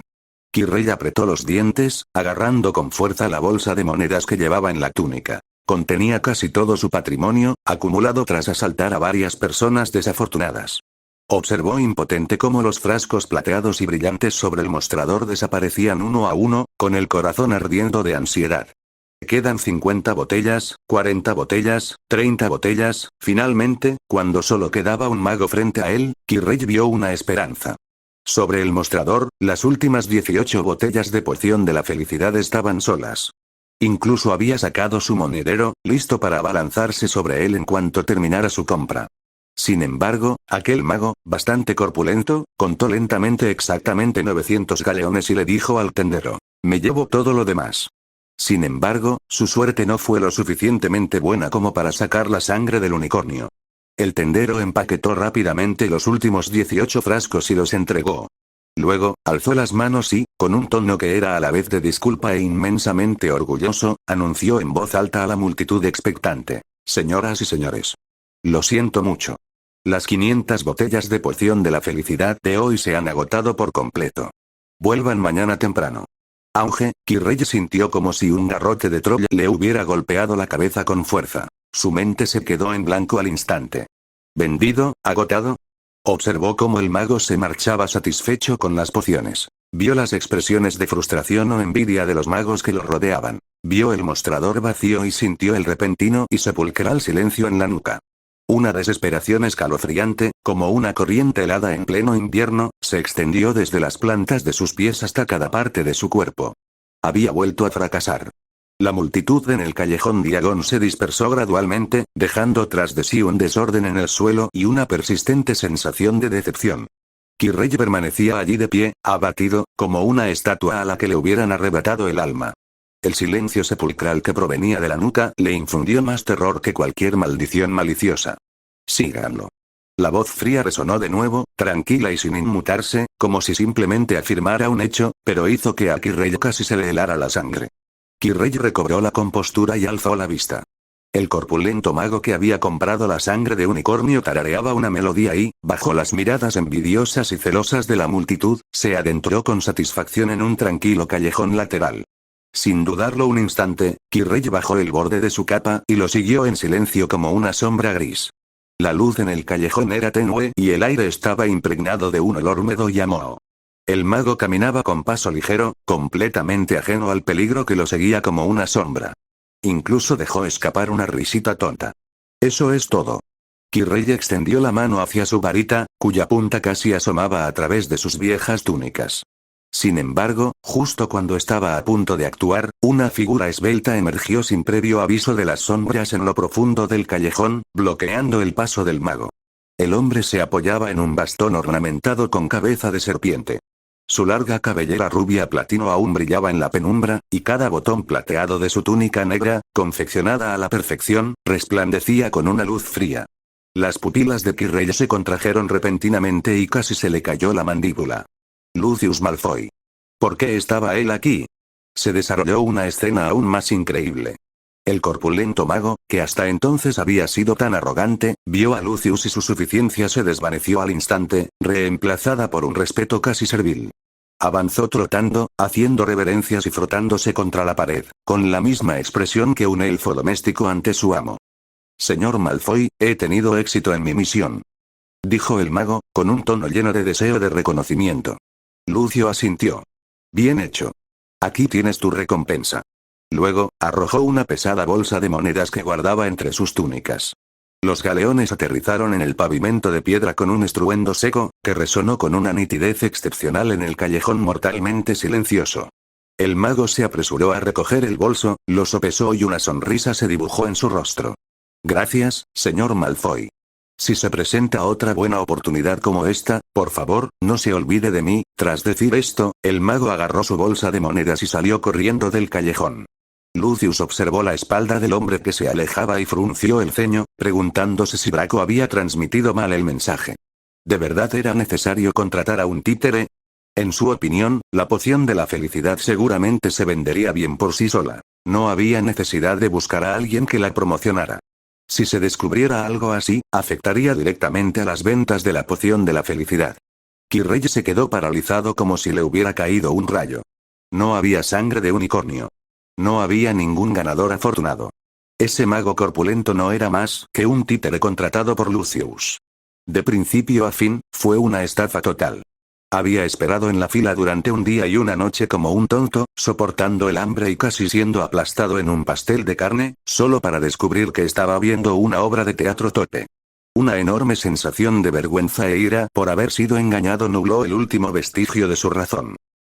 Kirrey apretó los dientes, agarrando con fuerza la bolsa de monedas que llevaba en la túnica. Contenía casi todo su patrimonio, acumulado tras asaltar a varias personas desafortunadas. Observó impotente cómo los frascos plateados y brillantes sobre el mostrador desaparecían uno a uno, con el corazón ardiendo de ansiedad. Quedan 50 botellas, 40 botellas, 30 botellas. Finalmente, cuando solo quedaba un mago frente a él, Kirrey vio una esperanza. Sobre el mostrador, las últimas 18 botellas de poción de la felicidad estaban solas. Incluso había sacado su monedero, listo para abalanzarse sobre él en cuanto terminara su compra. Sin embargo, aquel mago, bastante corpulento, contó lentamente exactamente 900 galeones y le dijo al tendero: «Me llevo todo lo demás». Sin embargo, su suerte no fue lo suficientemente buena como para sacar la sangre del unicornio. El tendero empaquetó rápidamente los últimos 18 frascos y los entregó. Luego, alzó las manos y, con un tono que era a la vez de disculpa e inmensamente orgulloso, anunció en voz alta a la multitud expectante: «Señoras y señores. Lo siento mucho. Las 500 botellas de poción de la felicidad de hoy se han agotado por completo. Vuelvan mañana temprano». Auge, Kirrey sintió como si un garrote de Troya le hubiera golpeado la cabeza con fuerza. Su mente se quedó en blanco al instante. ¿Vendido, agotado? Observó cómo el mago se marchaba satisfecho con las pociones. Vio las expresiones de frustración o envidia de los magos que lo rodeaban. Vio el mostrador vacío y sintió el repentino y sepulcral silencio en la nuca. Una desesperación escalofriante, como una corriente helada en pleno invierno, se extendió desde las plantas de sus pies hasta cada parte de su cuerpo. Había vuelto a fracasar. La multitud en el callejón Diagon se dispersó gradualmente, dejando tras de sí un desorden en el suelo y una persistente sensación de decepción. Kirrey permanecía allí de pie, abatido, como una estatua a la que le hubieran arrebatado el alma. El silencio sepulcral que provenía de la nuca le infundió más terror que cualquier maldición maliciosa. «Síganlo». La voz fría resonó de nuevo, tranquila y sin inmutarse, como si simplemente afirmara un hecho, pero hizo que a Kirrey casi se le helara la sangre. Kirrey recobró la compostura y alzó la vista. El corpulento mago que había comprado la sangre de unicornio tarareaba una melodía y, bajo las miradas envidiosas y celosas de la multitud, se adentró con satisfacción en un tranquilo callejón lateral. Sin dudarlo un instante, Kirrey bajó el borde de su capa y lo siguió en silencio como una sombra gris. La luz en el callejón era tenue y el aire estaba impregnado de un olor húmedo y a moho. El mago caminaba con paso ligero, completamente ajeno al peligro que lo seguía como una sombra. Incluso dejó escapar una risita tonta. Eso es todo. Kirrey extendió la mano hacia su varita, cuya punta casi asomaba a través de sus viejas túnicas. Sin embargo, justo cuando estaba a punto de actuar, una figura esbelta emergió sin previo aviso de las sombras en lo profundo del callejón, bloqueando el paso del mago. El hombre se apoyaba en un bastón ornamentado con cabeza de serpiente. Su larga cabellera rubia platino aún brillaba en la penumbra, y cada botón plateado de su túnica negra, confeccionada a la perfección, resplandecía con una luz fría. Las pupilas de Kirrey se contrajeron repentinamente y casi se le cayó la mandíbula. Lucius Malfoy. ¿Por qué estaba él aquí? Se desarrolló una escena aún más increíble. El corpulento mago, que hasta entonces había sido tan arrogante, vio a Lucius y su suficiencia se desvaneció al instante, reemplazada por un respeto casi servil. Avanzó trotando, haciendo reverencias y frotándose contra la pared, con la misma expresión que un elfo doméstico ante su amo. Señor Malfoy, he tenido éxito en mi misión. Dijo el mago, con un tono lleno de deseo de reconocimiento. Lucio asintió. Bien hecho. Aquí tienes tu recompensa. Luego, arrojó una pesada bolsa de monedas que guardaba entre sus túnicas. Los galeones aterrizaron en el pavimento de piedra con un estruendo seco, que resonó con una nitidez excepcional en el callejón mortalmente silencioso. El mago se apresuró a recoger el bolso, lo sopesó y una sonrisa se dibujó en su rostro. Gracias, señor Malfoy. Si se presenta otra buena oportunidad como esta, por favor, no se olvide de mí. Tras decir esto, el mago agarró su bolsa de monedas y salió corriendo del callejón. Lucius observó la espalda del hombre que se alejaba y frunció el ceño, preguntándose si Draco había transmitido mal el mensaje. ¿De verdad era necesario contratar a un títere? En su opinión, la poción de la felicidad seguramente se vendería bien por sí sola. No había necesidad de buscar a alguien que la promocionara. Si se descubriera algo así, afectaría directamente a las ventas de la poción de la felicidad. Kirrey se quedó paralizado como si le hubiera caído un rayo. No había sangre de unicornio. No había ningún ganador afortunado. Ese mago corpulento no era más que un títere contratado por Lucius. De principio a fin, fue una estafa total. Había esperado en la fila durante un día y una noche como un tonto, soportando el hambre y casi siendo aplastado en un pastel de carne, solo para descubrir que estaba viendo una obra de teatro torpe. Una enorme sensación de vergüenza e ira por haber sido engañado nubló el último vestigio de su razón.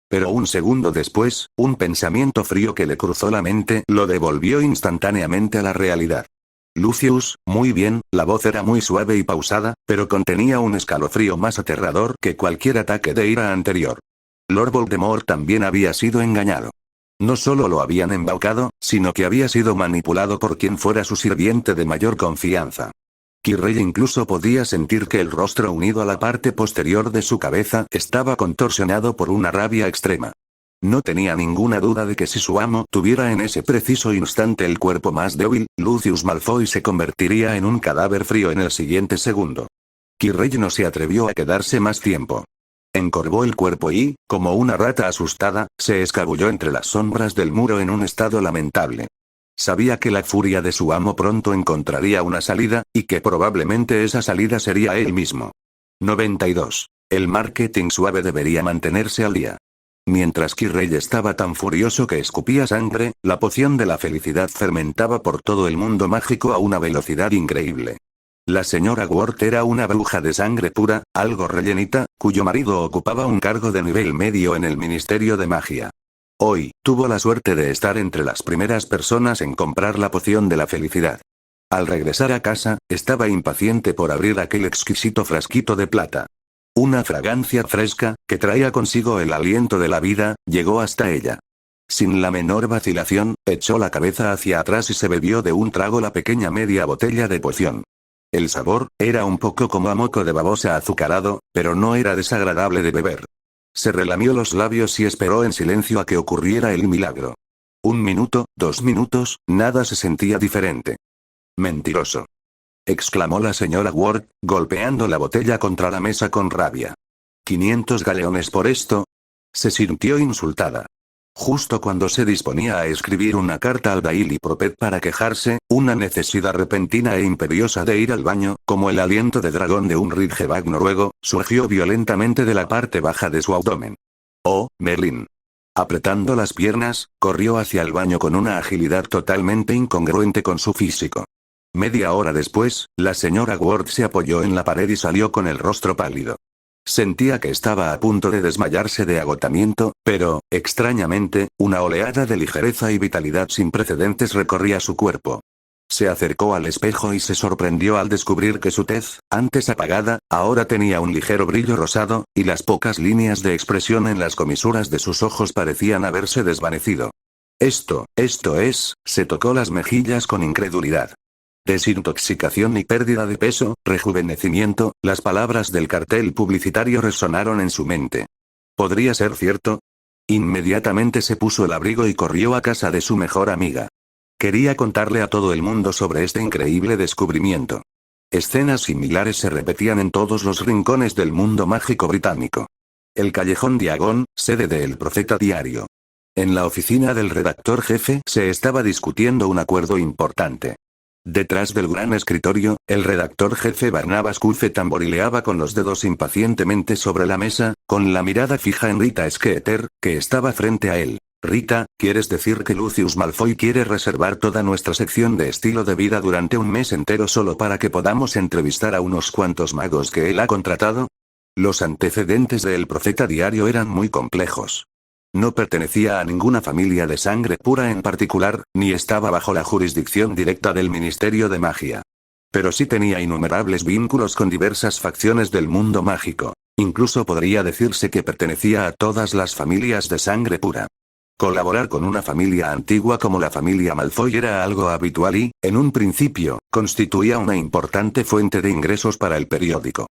Pero un segundo después, un pensamiento frío que le cruzó la mente lo devolvió instantáneamente a la realidad. Lucius, muy bien, la voz era muy suave y pausada, pero contenía un escalofrío más aterrador que cualquier ataque de ira anterior. Lord Voldemort también había sido engañado. No solo lo habían embaucado, sino que había sido manipulado por quien fuera su sirviente de mayor confianza. Kirrey incluso podía sentir que el rostro unido a la parte posterior de su cabeza estaba contorsionado por una rabia extrema. No tenía ninguna duda de que si su amo tuviera en ese preciso instante el cuerpo más débil, Lucius Malfoy se convertiría en un cadáver frío en el siguiente segundo. Kirrey no se atrevió a quedarse más tiempo. Encorvó el cuerpo y, como una rata asustada, se escabulló entre las sombras del muro en un estado lamentable. Sabía que la furia de su amo pronto encontraría una salida, y que probablemente esa salida sería él mismo. 92. El marketing suave debería mantenerse al día. Mientras Kirrey estaba tan furioso que escupía sangre, la poción de la felicidad fermentaba por todo el mundo mágico a una velocidad increíble. La señora Ward era una bruja de sangre pura, algo rellenita, cuyo marido ocupaba un cargo de nivel medio en el Ministerio de Magia. Hoy, tuvo la suerte de estar entre las primeras personas en comprar la poción de la felicidad. Al regresar a casa, estaba impaciente por abrir aquel exquisito frasquito de plata. Una fragancia fresca, que traía consigo el aliento de la vida, llegó hasta ella. Sin la menor vacilación, echó la cabeza hacia atrás y se bebió de un trago la pequeña media botella de poción. El sabor, era un poco como a moco de babosa azucarado, pero no era desagradable de beber. Se relamió los labios y esperó en silencio a que ocurriera el milagro. 1 minuto, 2 minutos, nada se sentía diferente. Mentiroso. Exclamó la señora Ward, golpeando la botella contra la mesa con rabia. ¿500 galeones por esto? Se sintió insultada. Justo cuando se disponía a escribir una carta al Daily Prophet para quejarse, una necesidad repentina e imperiosa de ir al baño, como el aliento de dragón de un ridgeback noruego, surgió violentamente de la parte baja de su abdomen. Oh, Merlin. Apretando las piernas, corrió hacia el baño con una agilidad totalmente incongruente con su físico. Media hora después, la señora Ward se apoyó en la pared y salió con el rostro pálido. Sentía que estaba a punto de desmayarse de agotamiento, pero, extrañamente, una oleada de ligereza y vitalidad sin precedentes recorría su cuerpo. Se acercó al espejo y se sorprendió al descubrir que su tez, antes apagada, ahora tenía un ligero brillo rosado, y las pocas líneas de expresión en las comisuras de sus ojos parecían haberse desvanecido. Esto es, se tocó las mejillas con incredulidad. Desintoxicación y pérdida de peso, rejuvenecimiento, las palabras del cartel publicitario resonaron en su mente. ¿Podría ser cierto? Inmediatamente se puso el abrigo y corrió a casa de su mejor amiga. Quería contarle a todo el mundo sobre este increíble descubrimiento. Escenas similares se repetían en todos los rincones del mundo mágico británico. El callejón Diagon, sede de El Profeta Diario. En la oficina del redactor jefe se estaba discutiendo un acuerdo importante. Detrás del gran escritorio, el redactor jefe Barnabas Cufe tamborileaba con los dedos impacientemente sobre la mesa, con la mirada fija en Rita Skeeter, que estaba frente a él. Rita, ¿quieres decir que Lucius Malfoy quiere reservar toda nuestra sección de estilo de vida durante un mes entero solo para que podamos entrevistar a unos cuantos magos que él ha contratado? Los antecedentes de El Profeta Diario eran muy complejos. No pertenecía a ninguna familia de sangre pura en particular, ni estaba bajo la jurisdicción directa del Ministerio de Magia. Pero sí tenía innumerables vínculos con diversas facciones del mundo mágico. Incluso podría decirse que pertenecía a todas las familias de sangre pura. Colaborar con una familia antigua como la familia Malfoy era algo habitual y, en un principio, constituía una importante fuente de ingresos para el periódico.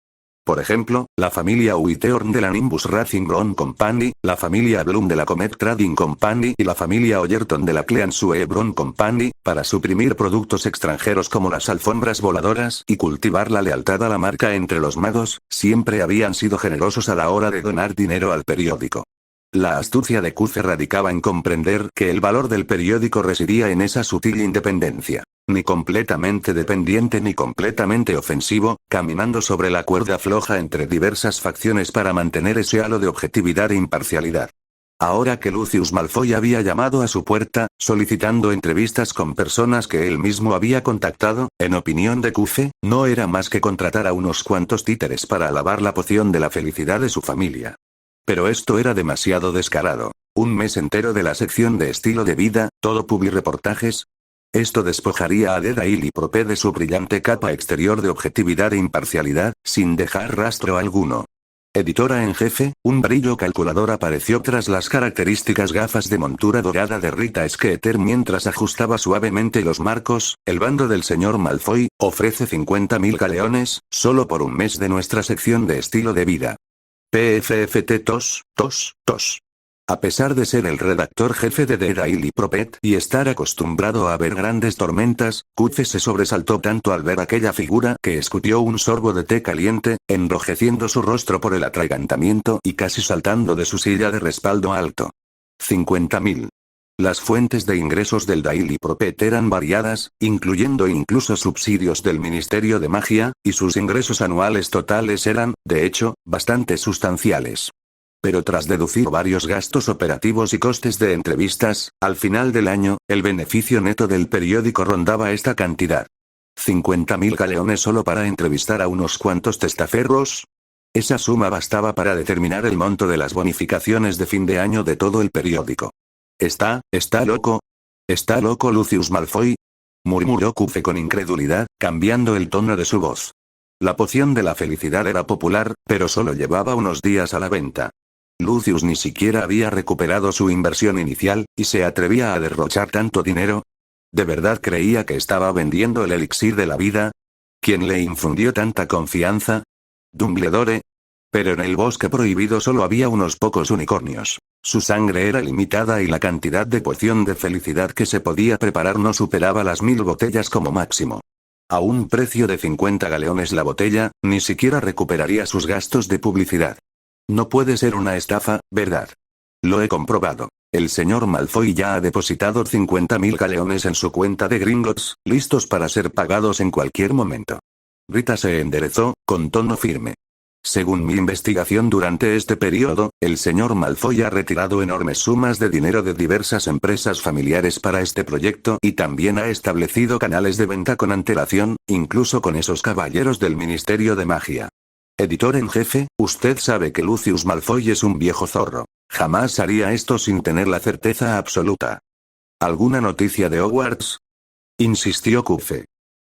Por ejemplo, la familia Whitehorn de la Nimbus Racing Brown Company, la familia Bloom de la Comet Trading Company y la familia Oyerton de la Cleansue Brown Company, para suprimir productos extranjeros como las alfombras voladoras y cultivar la lealtad a la marca entre los magos, siempre habían sido generosos a la hora de donar dinero al periódico. La astucia de Cufe radicaba en comprender que el valor del periódico residía en esa sutil independencia. Ni completamente dependiente ni completamente ofensivo, caminando sobre la cuerda floja entre diversas facciones para mantener ese halo de objetividad e imparcialidad. Ahora que Lucius Malfoy había llamado a su puerta, solicitando entrevistas con personas que él mismo había contactado, en opinión de Cufe, no era más que contratar a unos cuantos títeres para alabar la poción de la felicidad de su familia. Pero esto era demasiado descarado. Un mes entero de la sección de estilo de vida, todo publireportajes. Esto despojaría a The Daily Prophet de su brillante capa exterior de objetividad e imparcialidad, sin dejar rastro alguno. Editora en jefe, un brillo calculador apareció tras las características gafas de montura dorada de Rita Skeeter mientras ajustaba suavemente los marcos. El bando del señor Malfoy ofrece 50.000 galeones, solo por un mes de nuestra sección de estilo de vida. PFFT tos. A pesar de ser el redactor jefe de The Daily Prophet y estar acostumbrado a ver grandes tormentas, Cufe se sobresaltó tanto al ver aquella figura que escutió un sorbo de té caliente, enrojeciendo su rostro por el atragantamiento y casi saltando de su silla de respaldo alto. 50.000. Las fuentes de ingresos del Daily Prophet eran variadas, incluyendo incluso subsidios del Ministerio de Magia, y sus ingresos anuales totales eran, de hecho, bastante sustanciales. Pero tras deducir varios gastos operativos y costes de entrevistas, al final del año, el beneficio neto del periódico rondaba esta cantidad. 50.000 galeones solo para entrevistar a unos cuantos testaferros. Esa suma bastaba para determinar el monto de las bonificaciones de fin de año de todo el periódico. ¿Está loco? ¿Está loco Lucius Malfoy?, murmuró Cufe con incredulidad, cambiando el tono de su voz. La poción de la felicidad era popular, pero solo llevaba unos días a la venta. Lucius ni siquiera había recuperado su inversión inicial, y se atrevía a derrochar tanto dinero. ¿De verdad creía que estaba vendiendo el elixir de la vida? ¿Quién le infundió tanta confianza? ¿Dumbledore? Pero en el bosque prohibido solo había unos pocos unicornios. Su sangre era limitada y la cantidad de poción de felicidad que se podía preparar no superaba las 1000 botellas como máximo. A un precio de 50 galeones la botella, ni siquiera recuperaría sus gastos de publicidad. No puede ser una estafa, ¿verdad? Lo he comprobado. El señor Malfoy ya ha depositado 50.000 galeones en su cuenta de Gringotts, listos para ser pagados en cualquier momento. Rita se enderezó, con tono firme. Según mi investigación durante este periodo, el señor Malfoy ha retirado enormes sumas de dinero de diversas empresas familiares para este proyecto y también ha establecido canales de venta con antelación, incluso con esos caballeros del Ministerio de Magia. Editor en jefe, usted sabe que Lucius Malfoy es un viejo zorro. Jamás haría esto sin tener la certeza absoluta. ¿Alguna noticia de Hogwarts?, insistió Cuffy.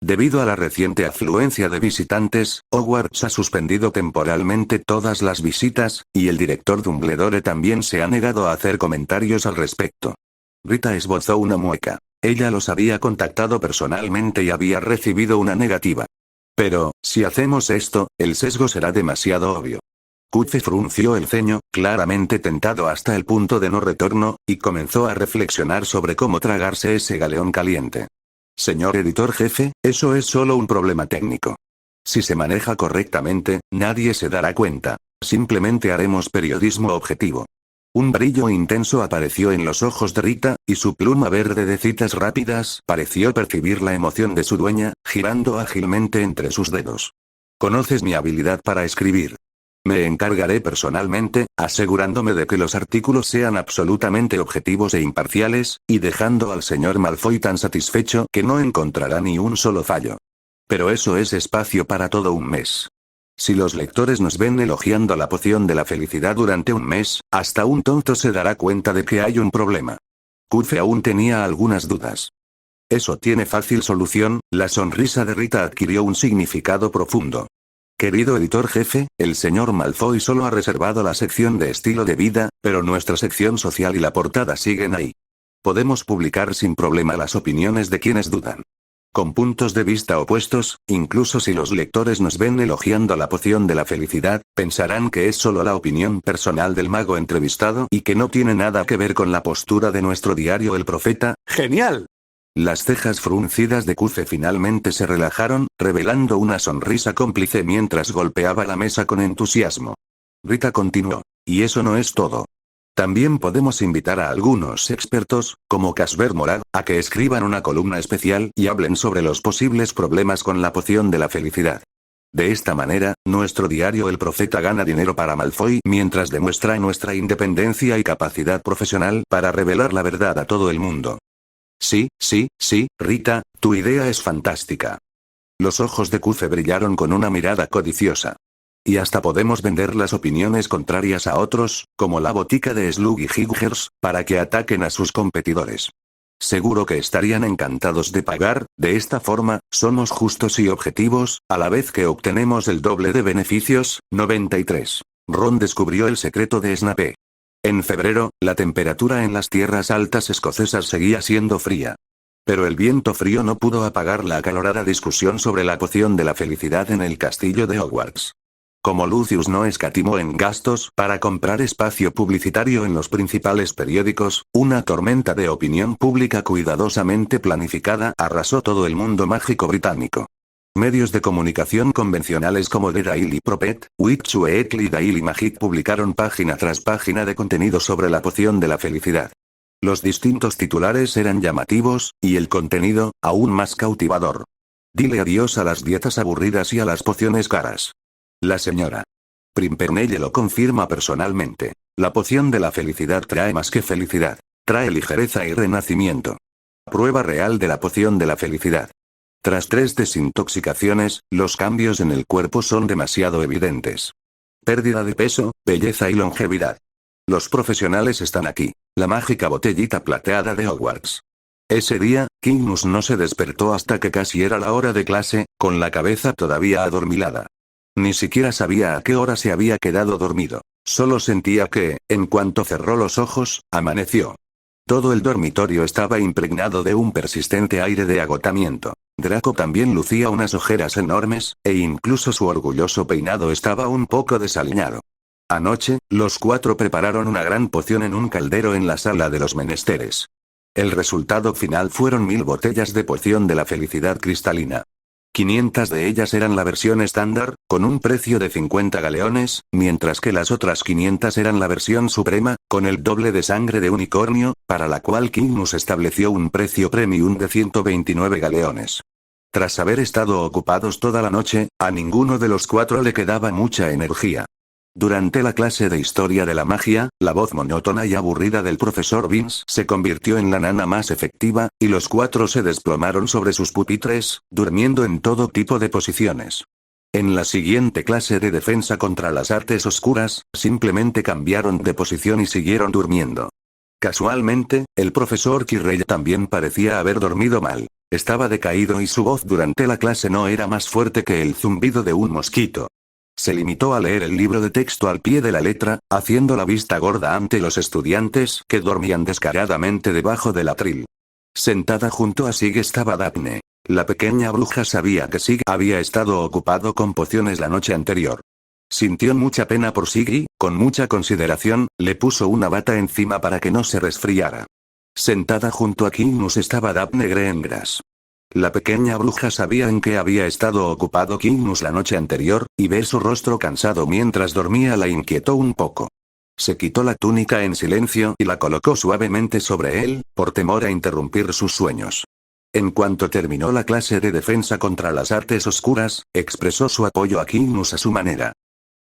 Debido a la reciente afluencia de visitantes, Hogwarts ha suspendido temporalmente todas las visitas, y el director Dumbledore también se ha negado a hacer comentarios al respecto. Rita esbozó una mueca. Ella los había contactado personalmente y había recibido una negativa. Pero, si hacemos esto, el sesgo será demasiado obvio. Cuffy frunció el ceño, claramente tentado hasta el punto de no retorno, y comenzó a reflexionar sobre cómo tragarse ese galeón caliente. Señor editor jefe, eso es solo un problema técnico. Si se maneja correctamente, nadie se dará cuenta. Simplemente haremos periodismo objetivo. Un brillo intenso apareció en los ojos de Rita, y su pluma verde de citas rápidas pareció percibir la emoción de su dueña, girando ágilmente entre sus dedos. ¿Conoces mi habilidad para escribir? Me encargaré personalmente, asegurándome de que los artículos sean absolutamente objetivos e imparciales, y dejando al señor Malfoy tan satisfecho que no encontrará ni un solo fallo. Pero eso es espacio para todo un mes. Si los lectores nos ven elogiando la poción de la felicidad durante un mes, hasta un tonto se dará cuenta de que hay un problema. Cuffy aún tenía algunas dudas. Eso tiene fácil solución. La sonrisa de Rita adquirió un significado profundo. Querido editor jefe, el señor Malfoy solo ha reservado la sección de estilo de vida, pero nuestra sección social y la portada siguen ahí. Podemos publicar sin problema las opiniones de quienes dudan. Con puntos de vista opuestos, incluso si los lectores nos ven elogiando la poción de la felicidad, pensarán que es solo la opinión personal del mago entrevistado y que no tiene nada que ver con la postura de nuestro diario El Profeta. ¡Genial! Las cejas fruncidas de Cuffy finalmente se relajaron, revelando una sonrisa cómplice mientras golpeaba la mesa con entusiasmo. Rita continuó. Y eso no es todo. También podemos invitar a algunos expertos, como Casper Morag, a que escriban una columna especial y hablen sobre los posibles problemas con la poción de la felicidad. De esta manera, nuestro diario El Profeta gana dinero para Malfoy mientras demuestra nuestra independencia y capacidad profesional para revelar la verdad a todo el mundo. Sí, Rita, tu idea es fantástica. Los ojos de Cuffy brillaron con una mirada codiciosa. Y hasta podemos vender las opiniones contrarias a otros, como la botica de Slug y Higgers, para que ataquen a sus competidores. Seguro que estarían encantados de pagar. De esta forma, somos justos y objetivos, a la vez que obtenemos el doble de beneficios. 93. Ron descubrió el secreto de Snape. En febrero, la temperatura en las tierras altas escocesas seguía siendo fría. Pero el viento frío no pudo apagar la acalorada discusión sobre la poción de la felicidad en el castillo de Hogwarts. Como Lucius no escatimó en gastos para comprar espacio publicitario en los principales periódicos, una tormenta de opinión pública cuidadosamente planificada arrasó todo el mundo mágico británico. Medios de comunicación convencionales como The Daily Prophet, Witch Weekly y Daily Magic publicaron página tras página de contenido sobre la poción de la felicidad. Los distintos titulares eran llamativos, y el contenido, aún más cautivador. Dile adiós a las dietas aburridas y a las pociones caras. La señora Pimpernelle lo confirma personalmente. La poción de la felicidad trae más que felicidad. Trae ligereza y renacimiento. Prueba real de la poción de la felicidad. Tras 3 desintoxicaciones, los cambios en el cuerpo son demasiado evidentes. Pérdida de peso, belleza y longevidad. Los profesionales están aquí. La mágica botellita plateada de Hogwarts. Ese día, Kingmus no se despertó hasta que casi era la hora de clase, con la cabeza todavía adormilada. Ni siquiera sabía a qué hora se había quedado dormido. Solo sentía que, en cuanto cerró los ojos, amaneció. Todo el dormitorio estaba impregnado de un persistente aire de agotamiento. Draco también lucía unas ojeras enormes, e incluso su orgulloso peinado estaba un poco desaliñado. Anoche, los 4 prepararon una gran poción en un caldero en la sala de los menesteres. El resultado final fueron 1000 botellas de poción de la felicidad cristalina. 500 de ellas eran la versión estándar, con un precio de 50 galeones, mientras que las otras 500 eran la versión suprema, con el doble de sangre de unicornio, para la cual Cygnus estableció un precio premium de 129 galeones. Tras haber estado ocupados toda la noche, a ninguno de los cuatro le quedaba mucha energía. Durante la clase de historia de la magia, la voz monótona y aburrida del profesor Vince se convirtió en la nana más efectiva, y los cuatro se desplomaron sobre sus pupitres, durmiendo en todo tipo de posiciones. En la siguiente clase de defensa contra las artes oscuras, simplemente cambiaron de posición y siguieron durmiendo. Casualmente, el profesor Kirrell también parecía haber dormido mal. Estaba decaído y su voz durante la clase no era más fuerte que el zumbido de un mosquito. Se limitó a leer el libro de texto al pie de la letra, haciendo la vista gorda ante los estudiantes que dormían descaradamente debajo del atril. Sentada junto a Sig estaba Daphne. La pequeña bruja sabía que Sig había estado ocupado con pociones la noche anterior. Sintió mucha pena por Sig y, con mucha consideración, le puso una bata encima para que no se resfriara. Sentada junto a Cygnus estaba Daphne Greengrass. La pequeña bruja sabía en qué había estado ocupado Cygnus la noche anterior, y ver su rostro cansado mientras dormía la inquietó un poco. Se quitó la túnica en silencio y la colocó suavemente sobre él, por temor a interrumpir sus sueños. En cuanto terminó la clase de defensa contra las artes oscuras, expresó su apoyo a Cygnus a su manera.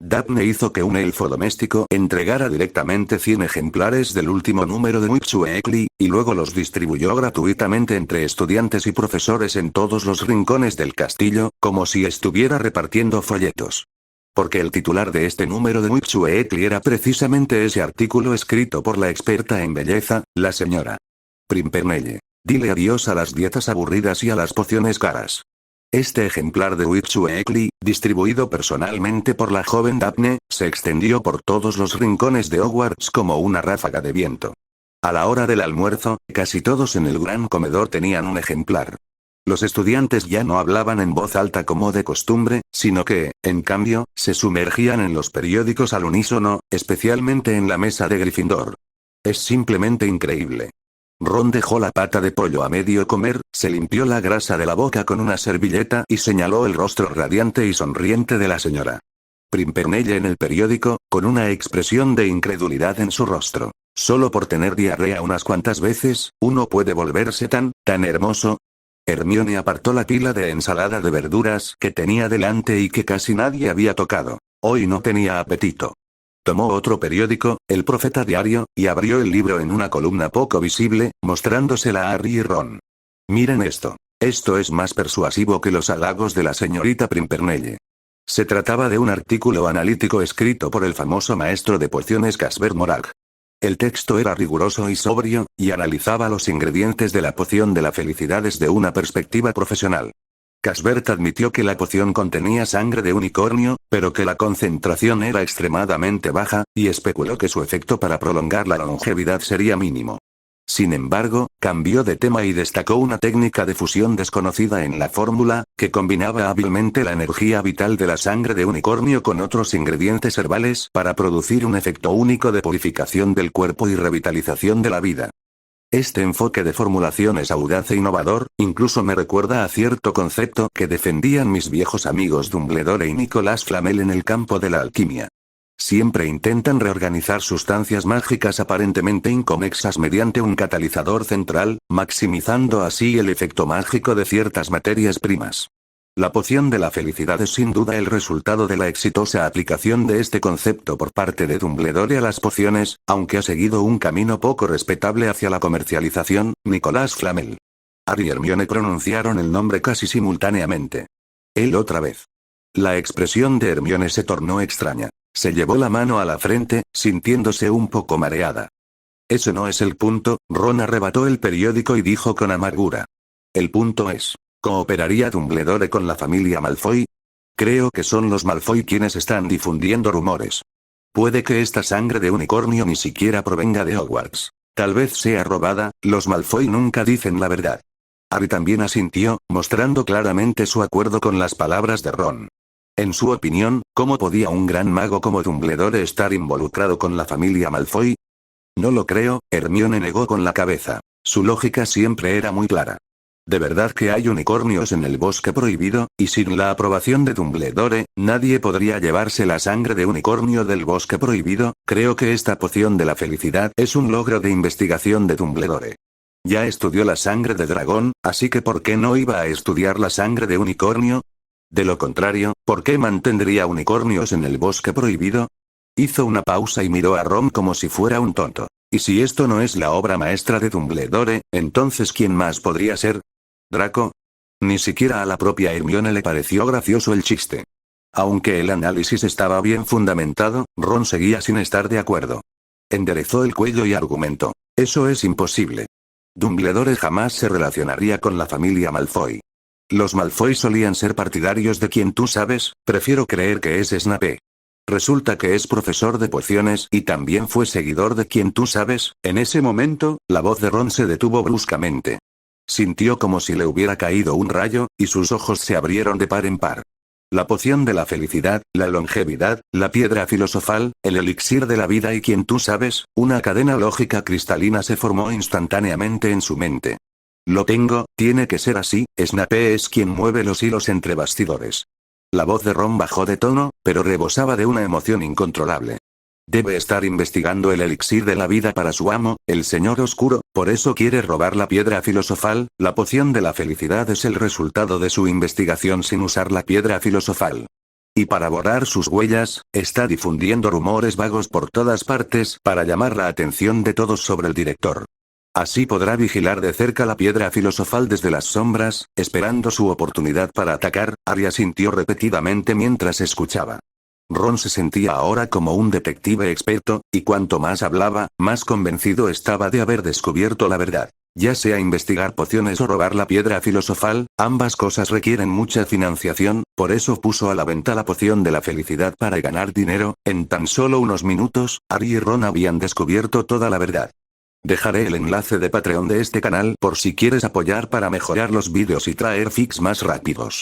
Daphne hizo que un elfo doméstico entregara directamente 100 ejemplares del último número de Witchweekly, y luego los distribuyó gratuitamente entre estudiantes y profesores en todos los rincones del castillo, como si estuviera repartiendo folletos. Porque el titular de este número de Witchweekly era precisamente ese artículo escrito por la experta en belleza, la señora Pimpernelle. Dile adiós a las dietas aburridas y a las pociones caras. Este ejemplar de Witchweekly, distribuido personalmente por la joven Daphne, se extendió por todos los rincones de Hogwarts como una ráfaga de viento. A la hora del almuerzo, casi todos en el gran comedor tenían un ejemplar. Los estudiantes ya no hablaban en voz alta como de costumbre, sino que, en cambio, se sumergían en los periódicos al unísono, especialmente en la mesa de Gryffindor. Es simplemente increíble. Ron dejó la pata de pollo a medio comer, se limpió la grasa de la boca con una servilleta y señaló el rostro radiante y sonriente de la señora Pimpernelle en el periódico, con una expresión de incredulidad en su rostro. Solo por tener diarrea unas cuantas veces, uno puede volverse tan hermoso. Hermione apartó la pila de ensalada de verduras que tenía delante y que casi nadie había tocado. Hoy no tenía apetito. Tomó otro periódico, El Profeta Diario, y abrió el libro en una columna poco visible, mostrándosela a Harry y Ron. Miren esto. Esto es más persuasivo que los halagos de la señorita Pimpernelle. Se trataba de un artículo analítico escrito por el famoso maestro de pociones Casper Morag. El texto era riguroso y sobrio, y analizaba los ingredientes de la poción de la felicidad desde una perspectiva profesional. Casbert admitió que la poción contenía sangre de unicornio, pero que la concentración era extremadamente baja, y especuló que su efecto para prolongar la longevidad sería mínimo. Sin embargo, cambió de tema y destacó una técnica de fusión desconocida en la fórmula, que combinaba hábilmente la energía vital de la sangre de unicornio con otros ingredientes herbales para producir un efecto único de purificación del cuerpo y revitalización de la vida. Este enfoque de formulación es audaz e innovador, incluso me recuerda a cierto concepto que defendían mis viejos amigos Dumbledore y Nicolas Flamel en el campo de la alquimia. Siempre intentan reorganizar sustancias mágicas aparentemente inconexas mediante un catalizador central, maximizando así el efecto mágico de ciertas materias primas. La poción de la felicidad es sin duda el resultado de la exitosa aplicación de este concepto por parte de Dumbledore a las pociones, aunque ha seguido un camino poco respetable hacia la comercialización. Nicolas Flamel. Harry y Hermione pronunciaron el nombre casi simultáneamente. Él otra vez. La expresión de Hermione se tornó extraña. Se llevó la mano a la frente, sintiéndose un poco mareada. Ese no es el punto. Ron arrebató el periódico y dijo con amargura. El punto es, ¿cooperaría Dumbledore con la familia Malfoy? Creo que son los Malfoy quienes están difundiendo rumores. Puede que esta sangre de unicornio ni siquiera provenga de Hogwarts. Tal vez sea robada, los Malfoy nunca dicen la verdad. Harry también asintió, mostrando claramente su acuerdo con las palabras de Ron. En su opinión, ¿cómo podía un gran mago como Dumbledore estar involucrado con la familia Malfoy? No lo creo, Hermione negó con la cabeza. Su lógica siempre era muy clara. ¿De verdad que hay unicornios en el bosque prohibido? Y sin la aprobación de Dumbledore, nadie podría llevarse la sangre de unicornio del bosque prohibido. Creo que esta poción de la felicidad es un logro de investigación de Dumbledore. Ya estudió la sangre de dragón, así que ¿por qué no iba a estudiar la sangre de unicornio? De lo contrario, ¿por qué mantendría unicornios en el bosque prohibido? Hizo una pausa y miró a Ron como si fuera un tonto. ¿Y si esto no es la obra maestra de Dumbledore, entonces quién más podría ser? ¿Draco? Ni siquiera a la propia Hermione le pareció gracioso el chiste. Aunque el análisis estaba bien fundamentado, Ron seguía sin estar de acuerdo. Enderezó el cuello y argumentó. Eso es imposible. Dumbledore jamás se relacionaría con la familia Malfoy. Los Malfoy solían ser partidarios de quien tú sabes, prefiero creer que es Snape. Resulta que es profesor de pociones y también fue seguidor de quien tú sabes. En ese momento, la voz de Ron se detuvo bruscamente. Sintió como si le hubiera caído un rayo, y sus ojos se abrieron de par en par. La poción de la felicidad, la longevidad, la piedra filosofal, el elixir de la vida y quien tú sabes, una cadena lógica cristalina se formó instantáneamente en su mente. Lo tengo, tiene que ser así, Snape es quien mueve los hilos entre bastidores. La voz de Ron bajó de tono, pero rebosaba de una emoción incontrolable. Debe estar investigando el elixir de la vida para su amo, el Señor Oscuro, por eso quiere robar la piedra filosofal. La poción de la felicidad es el resultado de su investigación sin usar la piedra filosofal. Y para borrar sus huellas, está difundiendo rumores vagos por todas partes para llamar la atención de todos sobre el director. Así podrá vigilar de cerca la piedra filosofal desde las sombras, esperando su oportunidad para atacar. Arya sintió repetidamente mientras escuchaba. Ron se sentía ahora como un detective experto, y cuanto más hablaba, más convencido estaba de haber descubierto la verdad. Ya sea investigar pociones o robar la piedra filosofal, ambas cosas requieren mucha financiación, por eso puso a la venta la poción de la felicidad para ganar dinero. En tan solo unos minutos, Harry y Ron habían descubierto toda la verdad. Dejaré el enlace de Patreon de este canal por si quieres apoyar para mejorar los vídeos y traer fics más rápidos.